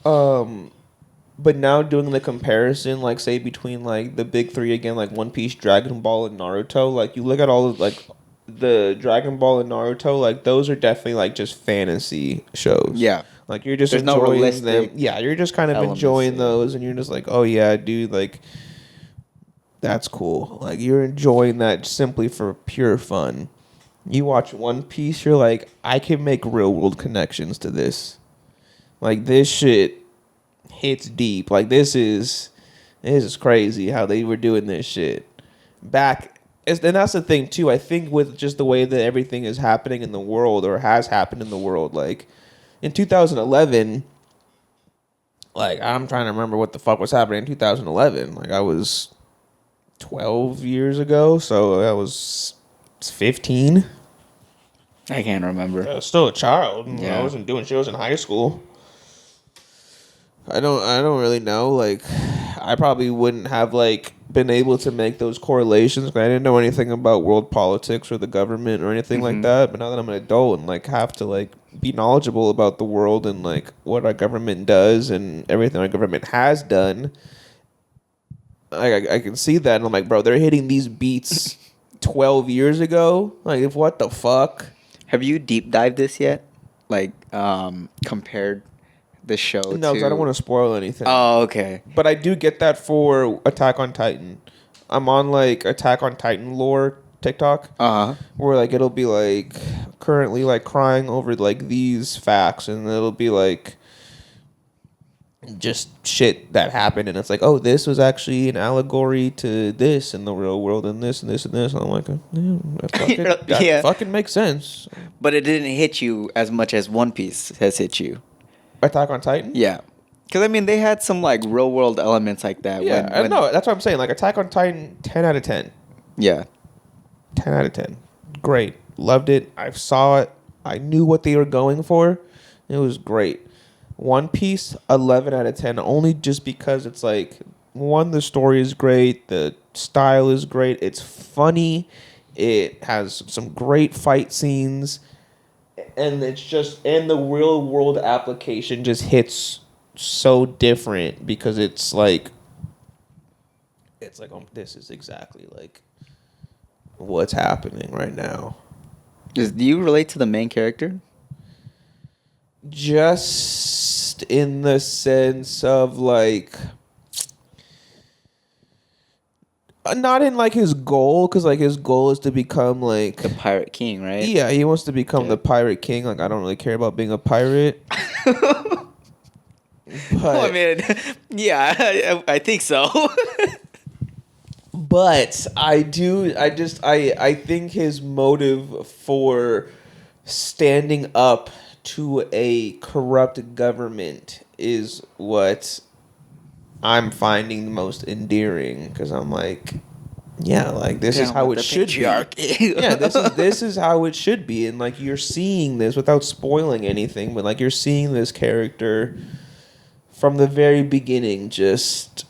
But now doing the comparison, like say between like the big 3 again, like One Piece, Dragon Ball, and Naruto, like you look at all of like the Dragon Ball and Naruto, like those are definitely like just fantasy shows. Yeah, like you're just enjoying them. Yeah, you're just kind of enjoying those, and you're just like, oh yeah, dude, like that's cool. Like you're enjoying that simply for pure fun. You watch One Piece, you're like, I can make real world connections to this. Like this shit hits deep. Like this is crazy how they were doing this shit back And that's the thing too. I think with just the way that everything is happening in the world or has happened in the world, like in 2011, like I'm trying to remember what the fuck was happening in 2011. Like I was 12 years ago, so I was 15. I can't remember. I was still a child. Yeah. I wasn't doing shows in high school. I don't really know. Like, I probably wouldn't have like been able to make those correlations. I didn't know anything about world politics or the government or anything like that. But now that I'm an adult and like have to like be knowledgeable about the world and like what our government does and everything our government has done, I can see that, and I'm like, bro, they're hitting these beats 12 years ago. Like, what the fuck? Have you deep dived this yet? Like, compared the show to... No, because I don't want to spoil anything. Oh, okay. But I do get that for Attack on Titan. I'm on, like, Attack on Titan lore TikTok. Uh-huh. Where, like, it'll be, like, currently, like, crying over, like, these facts. And it'll be, like, just shit that happened. And it's like, oh, this was actually an allegory to this in the real world and this and this and this. And I'm like, that fucking makes sense. But it didn't hit you as much as One Piece has hit you. Attack on Titan? Yeah. Because, I mean, they had some, like, real-world elements like that. Yeah, no, that's what I'm saying. Like, Attack on Titan, 10 out of 10. Yeah. 10 out of 10. Great. Loved it. I saw it. I knew what they were going for. It was great. One Piece, 11 out of 10. Only just because it's like, one, the story is great. The style is great. It's funny. It has some great fight scenes. And it's just, and the real world application just hits so different because it's like, oh, this is exactly like what's happening right now. Do you relate to the main character? Just in the sense of like, not in like his goal, because like his goal is to become like The Pirate King, right? Yeah, he wants to become the Pirate King. Like, I don't really care about being a pirate. But Well, I mean, yeah, I think so. But I think his motive for standing up to a corrupt government is what I'm finding the most endearing, because I'm like, yeah, like this is how it should be. Yeah, this is how it should be, and like you're seeing this without spoiling anything, but like you're seeing this character from the very beginning just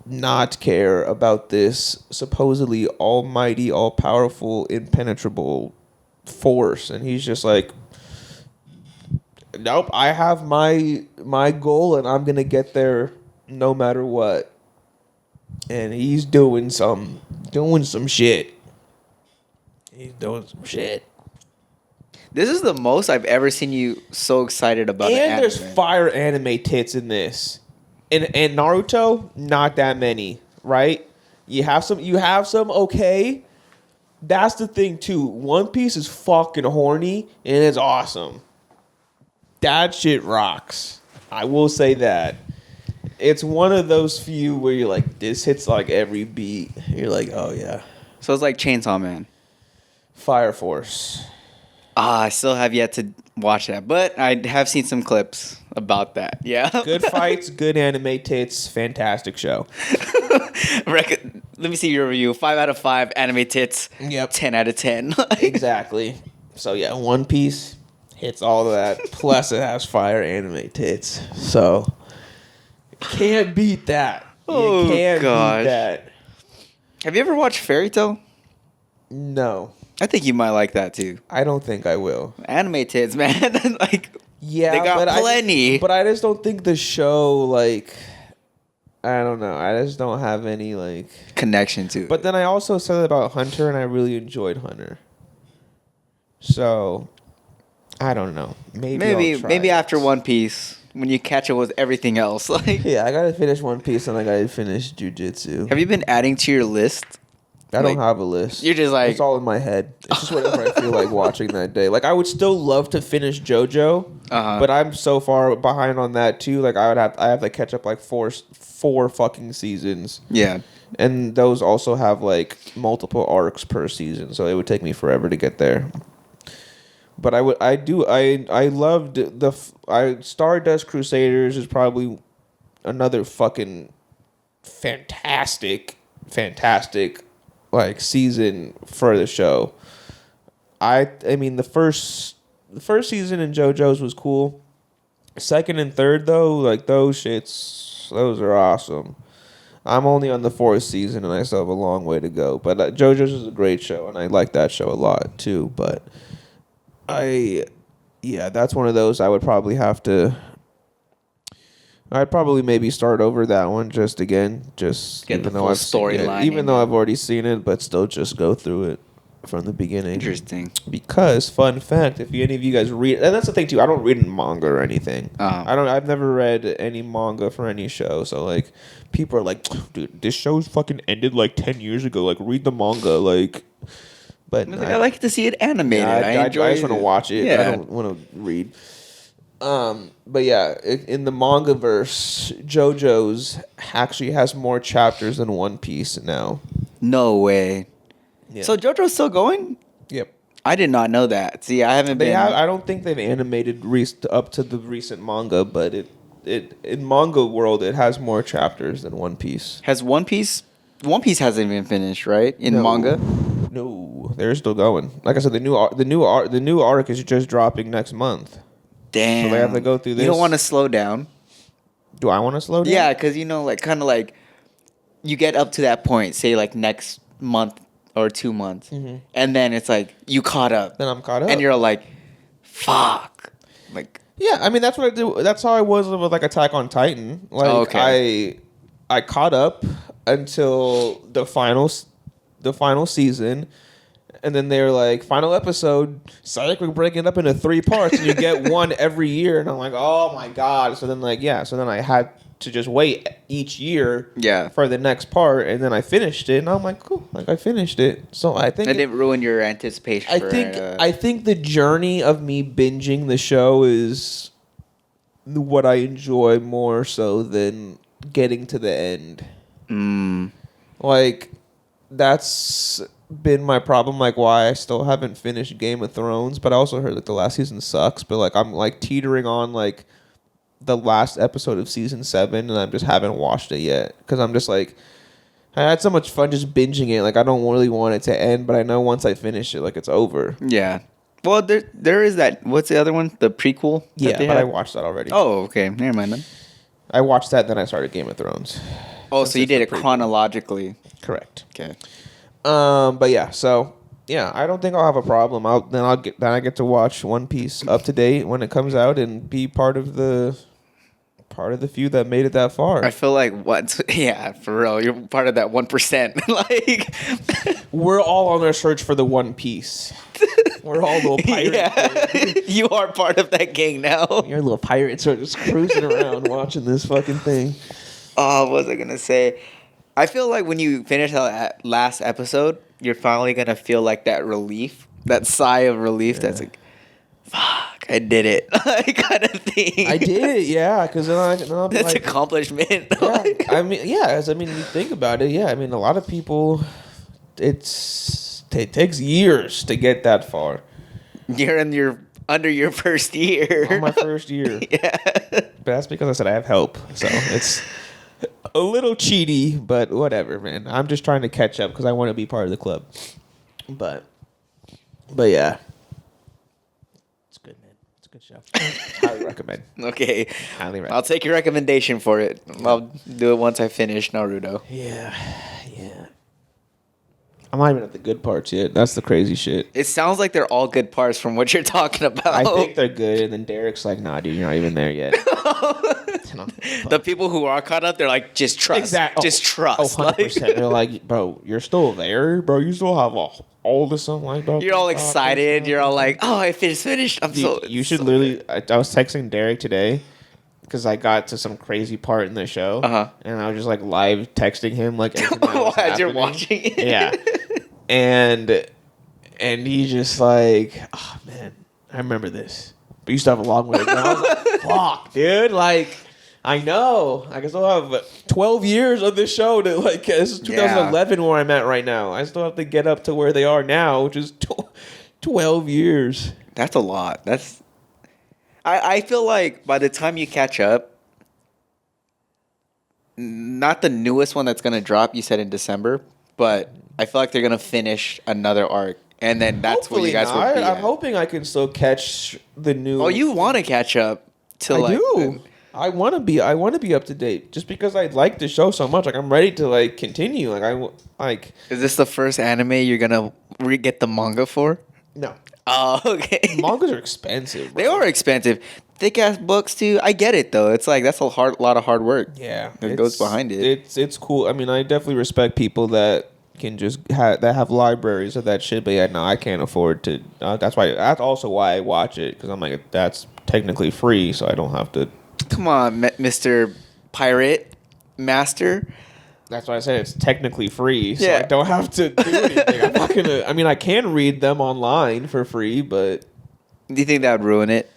not care about this supposedly almighty, all-powerful, impenetrable force, and he's just like, nope, I have my goal and I'm gonna get there no matter what. And he's doing some shit. He's doing some shit. This is the most I've ever seen you so excited about. And there's fire anime tits in this. And Naruto, not that many, right? You have some, okay. That's the thing too. One Piece is fucking horny and it's awesome. That shit rocks. I will say that. It's one of those few where you're like, this hits like every beat. You're like, oh yeah. So it's like Chainsaw Man. Fire Force. I still have yet to watch that, but I have seen some clips about that. Yeah. Good fights, good anime tits, fantastic show. Let me see your review. 5 out of 5 anime tits. Yep. 10 out of 10. Exactly. So yeah, One Piece hits all of that. Plus it has fire anime tits. So can't beat that. Oh, you can't gosh. beat that. Have you ever watched Fairy Tail? No. I think you might like that too. I don't think I will. Anime tits, man. Like, yeah, they got plenty. But I just don't think the show, like, I don't know. I just don't have any, like, connection to it. But then I also said about Hunter, and I really enjoyed Hunter. So, I don't know. Maybe after One Piece, when you catch it with everything else. Like, yeah, I gotta finish One Piece and I gotta finish Jujutsu. Have you been adding to your list? I don't have a list. You're just like, it's all in my head. It's just whatever I feel like watching that day. Like, I would still love to finish JoJo. But I'm so far behind on that too. Like I have to catch up like four fucking seasons. Yeah. And those also have like multiple arcs per season, so it would take me forever to get there. But I loved Stardust Crusaders is probably another fucking fantastic like season for the show. I mean the first season in JoJo's was cool. Second and third though, like those are awesome. I'm only on the fourth season and I still have a long way to go. But JoJo's is a great show and I like that show a lot too. But that's one of those I'd probably maybe start over that one just again. Just get the full storyline. Even though I've already seen it, but still just go through it from the beginning. Interesting. Because fun fact, if any of you guys read, and that's the thing too, I don't read manga or anything. I've never read any manga for any show. So like, people are like, dude, this show's fucking ended like 10 years ago. Like, read the manga. Like, but I like to see it animated. I just want to watch it. Yeah. I don't want to read. But yeah, in the manga verse, JoJo's actually has more chapters than One Piece now. No way. Yeah. So JoJo's still going? Yep. I did not know that. See, I haven't been. I don't think they've animated up to the recent manga, but it in manga world it has more chapters than One Piece. Has One Piece? One Piece hasn't even finished, right? In manga. No, they're still going. Like I said, the new arc is just dropping next month. Damn. So they have to go through this. You don't want to slow down. Do I want to slow down? Yeah, because kind of like you get up to that point, say like next month or 2 months, and then it's like you caught up. Then I'm caught up, and you're like, "Fuck!" Like, yeah, I mean that's what I do. That's how I was with like Attack on Titan. Like I caught up until the final season. And then they're like, final episode, psych, we're breaking it up into 3 parts, and you get one every year. And I'm like, oh my God. So then I had to just wait each year for the next part. And then I finished it. And I'm like, cool. Like, I finished it. So I think it didn't ruin your anticipation. I think the journey of me binging the show is what I enjoy more so than getting to the end. Like, that's been my problem, like why I still haven't finished Game of Thrones, but I also heard that the last season sucks, but like I'm like teetering on like the last episode of season 7 and I just haven't watched it yet because I'm just like I had so much fun just binging it, like I don't really want it to end, but I know once I finish it like it's over. Yeah. Well, there is that, what's the other one, the prequel? Yeah, but I watched that already. Oh, okay, never mind then. I watched that, then I started Game of Thrones. Oh, so you did it chronologically. Correct. Okay. But yeah, so yeah, I don't think I'll have a problem. I get to watch One Piece up to date when it comes out and be part of the few that made it that far. I feel like yeah, for real, you're part of that 1%. Like we're all on our search for the One Piece. We're all little pirates. Yeah. You are part of that gang now. You're little pirates who are just cruising around watching this fucking thing. Oh, what was I gonna say? I feel like when you finish that last episode, you're finally going to feel like that relief, that sigh of relief that's like, fuck, I did it, kind of thing. I did it, yeah, because then I'll be that's like, accomplishment. Yeah, I mean, yeah, you think about it, yeah, I mean, a lot of people, it takes years to get that far. You're under your first year. On my first year. Yeah. But that's because I said I have help, so it's a little cheaty, but whatever, man. I'm just trying to catch up because I want to be part of the club. But yeah. It's good, man. It's a good show. Highly recommend. Okay. Highly recommend. I'll take your recommendation for it. I'll do it once I finish Naruto. Yeah. I'm not even at the good parts yet. That's the crazy shit. It sounds like they're all good parts from what you're talking about. I think they're good, and then Derek's like, nah, dude, you're not even there yet. The people who are caught up, they're like, just trust. Exactly. Just trust. Oh, 100%. They're like, bro, you're still there, bro. You still have all this stuff like that. You're all excited. You're all like, oh, I finished. You should literally, I was texting Derek today because I got to some crazy part in the show. And I was just like live texting him like as you're watching it. Yeah. And he's just like, oh man, I remember this. But you still have a long way to go. I was like, fuck, dude. Like, I know. I still have 12 years of this show to, like, this is 2011 where I'm at right now. I still have to get up to where they are now, which is 12 years. That's a lot. I feel like by the time you catch up, not the newest one that's going to drop, you said in December, but I feel like they're going to finish another arc. And then that's Hopefully where you guys will be I'm at. hoping I can still catch the new. Oh, you want to catch up to I do. I want to be up to date just because I like the show so much. Like, I'm ready to, like, continue. Like, Is this the first anime you're going to get the manga for? no. Oh, okay. Mangas are expensive, bro. They are expensive. Thick ass books too. I get it though. It's like that's a lot of hard work. Yeah, that goes behind it. It's cool. I mean, I definitely respect people that can just that have libraries of that shit. But yeah, no, I can't afford to. That's also why I watch it, because I'm like, that's technically free, so I don't have to. Come on, Mr. Pirate Master. That's why I said it's technically free, so Yeah. I don't have to do anything. I'm not gonna. I mean, I can read them online for free, but Do you think that would ruin it?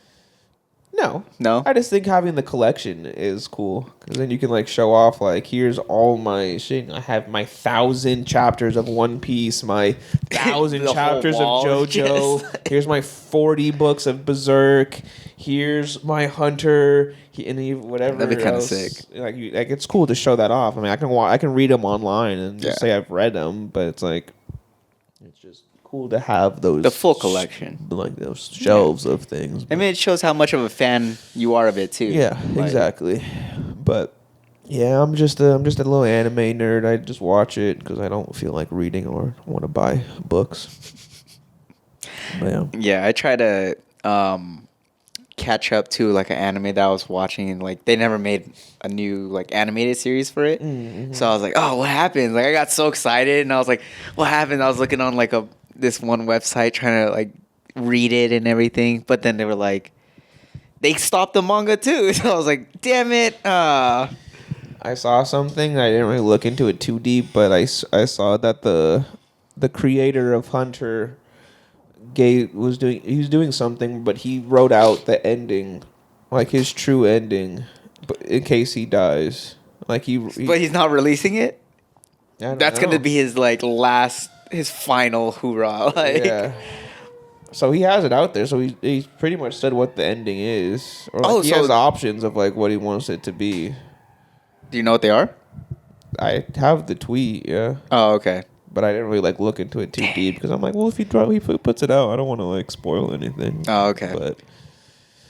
no. I just think having the collection is cool, because then you can, like, show off, like, here's all my shit. I have my 1,000 chapters of One Piece, my 1,000 The whole chapters of wall, JoJo. yes. Here's my 40 books of Berserk. Here's my Hunter. Whatever. That'd be kinda else. sick. Like, it's cool to show that off. I mean, I can read them online and just Yeah. say I've read them, but it's like, it's just cool to have those, The full collection. like those shelves of things. I mean, it shows how much of a fan you are of it too. Yeah, Like, exactly. But yeah, I'm just a little anime nerd. I just watch it because I don't feel like reading or want to buy books. But yeah. Yeah, I try to catch up to like an anime that I was watching, and like they never made a new like animated series for it. Mm-hmm. So I was like, oh, what happened? Like I got so excited, and I was like, what happened? I was looking on like this one website trying to like read it and everything, but then they were like, they stopped the manga too. So I was like, damn it. I saw something. I didn't really look into it too deep, but I saw that the creator of Hunter was doing something, but he wrote out the ending, like his true ending, but in case he dies. Like But he's not releasing it. That's know. gonna be his like his final hoorah. Like, Yeah. So he has it out there. So he's pretty much said what the ending is, or like he so- has options of like what he wants it to be. do you know what they are? I have the tweet, yeah, Oh, okay. but I didn't really like look into it too deep because I'm like, well, if he puts it out, I don't want to like spoil anything. Oh, okay. But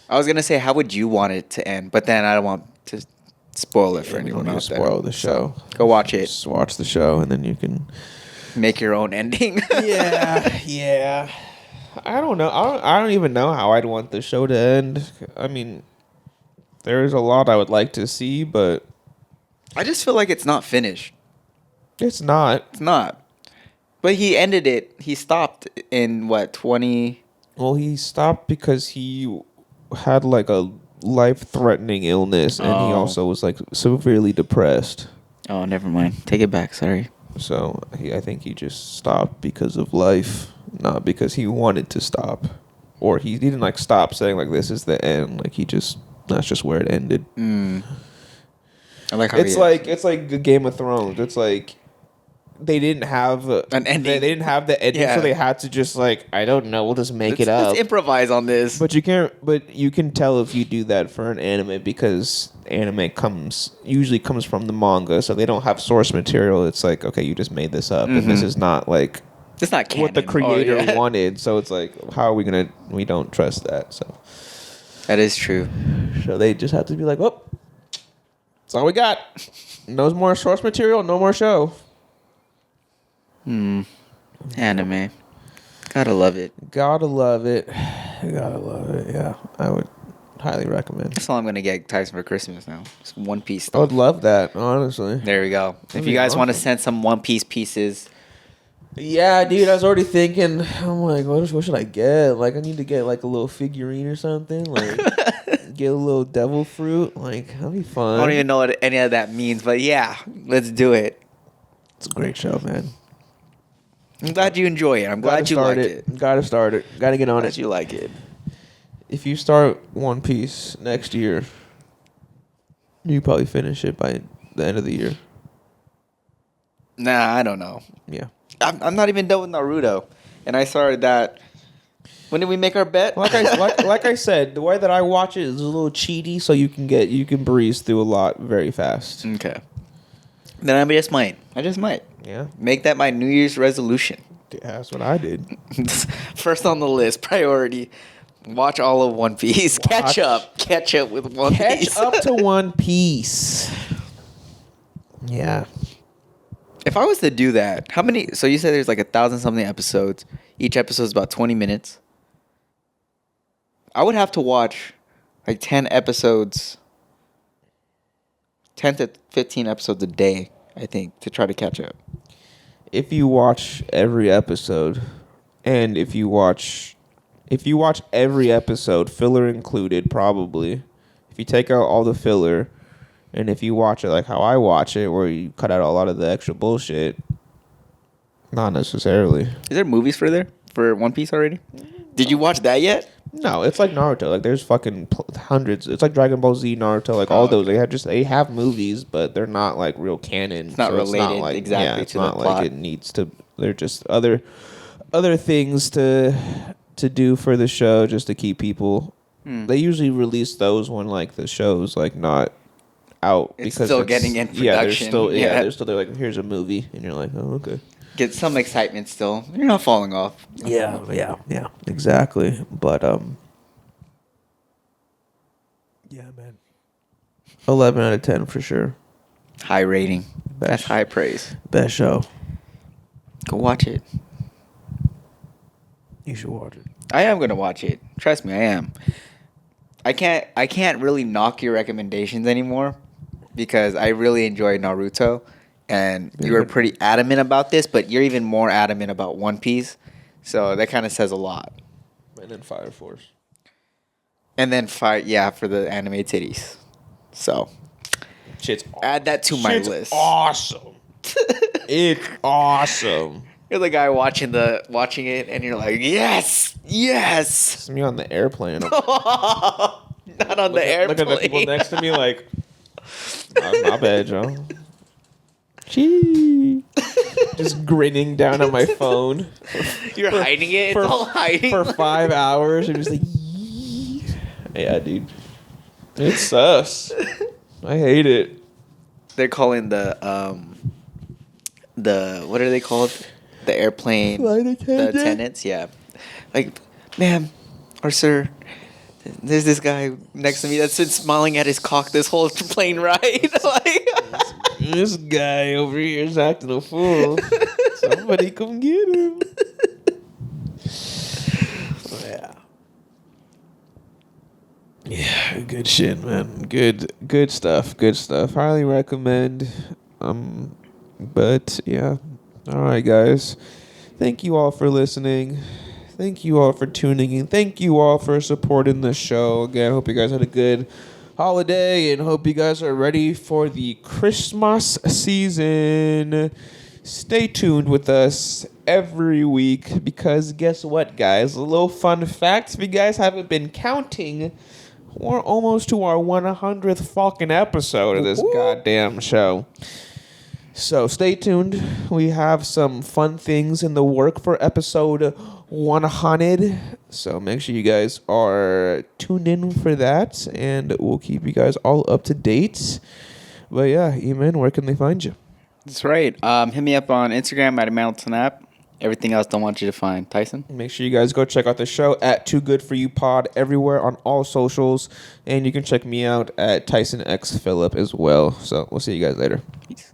I was gonna say, how would you want it to end? But then I don't want to spoil it for we don't anyone need to out there. spoil the show. Go watch it. Just watch the show, and then you can. Make your own ending. Yeah. I don't know. I don't even know how I'd want the show to end. I mean, there's a lot I would like to see, but I just feel like it's not finished. it's not. It's not. But he ended it. He stopped in what, 20? Well, he stopped because he had like a life-threatening illness, and he Oh. also was like severely depressed. Oh, never mind. Take it back. Sorry. So I think he just stopped because of life, not because he wanted to stop, or he didn't like stop saying like this is the end. Like that's just where it ended. I like how It's like a Game of Thrones. It's like they didn't have An ending. They didn't have the ending, Yeah. so they had to just like, I don't know, we'll just make it up. Let's improvise on this. But you can't. But you can tell if you do that for an anime, because anime usually comes from the manga, so they don't have source material. It's like, okay, you just made this up, and this is not like it's not canon. what the creator Oh, yeah. wanted. So it's like, how are we gonna? We don't trust that. So That is true. they just have to be like, oh, that's all we got. No more source material. No more show. Anime. Gotta love it. Gotta love it. Gotta love it. Yeah, I would highly recommend. That's all I'm gonna get Tyson for Christmas now. It's One Piece I would stuff. love that, honestly. There we go. If That'd you be guys want to awesome. send some One Piece pieces, Yeah, dude, I was already thinking. I'm like, what should I get? Like, I need to get like a little figurine or something. Like, get a little devil fruit. Like, that'd be fun. I don't even know what any of that means, but yeah, let's do it. It's a great show, man. I'm glad you enjoy it. I'm glad you like it. Gotta start it. Gotta get on Glad it. you like it. if you start One Piece next year, you probably finish it by the end of the year. Nah, I don't know. Yeah. I'm not even done with Naruto, and I started that. When did we make our bet? Like I said, the way that I watch it is a little cheaty, so you can breeze through a lot very fast. Okay. Then I just might. Yeah. Make that my New Year's resolution. Yeah, that's what I did. First on the list, priority. Watch all of One Piece. Catch up with One Piece. Catch up to One Piece. Yeah. If I was to do that, how many? So you said there's like 1,000 something episodes. Each episode is about 20 minutes. I would have to watch like 10 episodes, 10 to 15 episodes a day, I think, to try to catch up. If you watch every episode, and if you watch every episode, filler included, probably. If you take out all the filler, and if you watch it like how I watch it, where you cut out a lot of the extra bullshit, not necessarily. Is there movies for One Piece already? Did you watch that yet? No, it's like Naruto. Like there's fucking hundreds. It's like Dragon Ball Z, Naruto, like all those. They have movies, but they're not like real canon. It's not related like, exactly it's to not the like plot. it needs to. They're just other things to do for the show just to keep people. They usually release those when like the show's like not out It's because still getting in Yeah, production. they're like, here's a movie, and you're like, oh, okay. Get some excitement still. You're not falling off. Yeah, exactly. But yeah, man. 11 out of 10 for sure. High rating. Best. That's high praise. Best show. Go watch it. You should watch it. I am gonna watch it. Trust me, I am. I can't really knock your recommendations anymore because I really enjoyed Naruto, and you were pretty adamant about this, but you're even more adamant about One Piece, so that kind of says a lot. And then Fire Force. And then for the anime titties. So Shit's add that to my list. Awesome. It's awesome. You're the guy watching it, and you're like, yes. It's me on the airplane. Not on the airplane. Look at the people next to me like, my bad, Joe. Gee. Just grinning down on my phone. You're hiding it. It's all hiding. For 5 hours. I'm just like, yeah, dude. It's sus. I hate it. They're calling the what are they called? The airplane. Flight attendant? The attendants, yeah. Like, ma'am or sir, there's this guy next to me that's been smiling at his cock this whole plane ride. Like, this guy over here is acting a fool. Somebody come get him. Yeah, good shit, man. Good stuff. Highly recommend. But yeah. All right, guys. Thank you all for listening. Thank you all for tuning in. Thank you all for supporting the show. Again, hope you guys had a good holiday and hope you guys are ready for the Christmas season. Stay tuned with us every week because guess what, guys? A little fun fact. If you guys haven't been counting, we're almost to our 100th fucking episode of this goddamn show. So stay tuned. We have some fun things in the work for episode 100. So make sure you guys are tuned in for that. And we'll keep you guys all up to date. But yeah, Eamon, where can they find you? that's right. Hit me up on Instagram at @MountainApp. Everything else, don't want you to find. Tyson? Make sure you guys go check out the show at Too Good For You Pod everywhere on all socials. And you can check me out at Tyson X Phillip as well. So we'll see you guys later. Peace.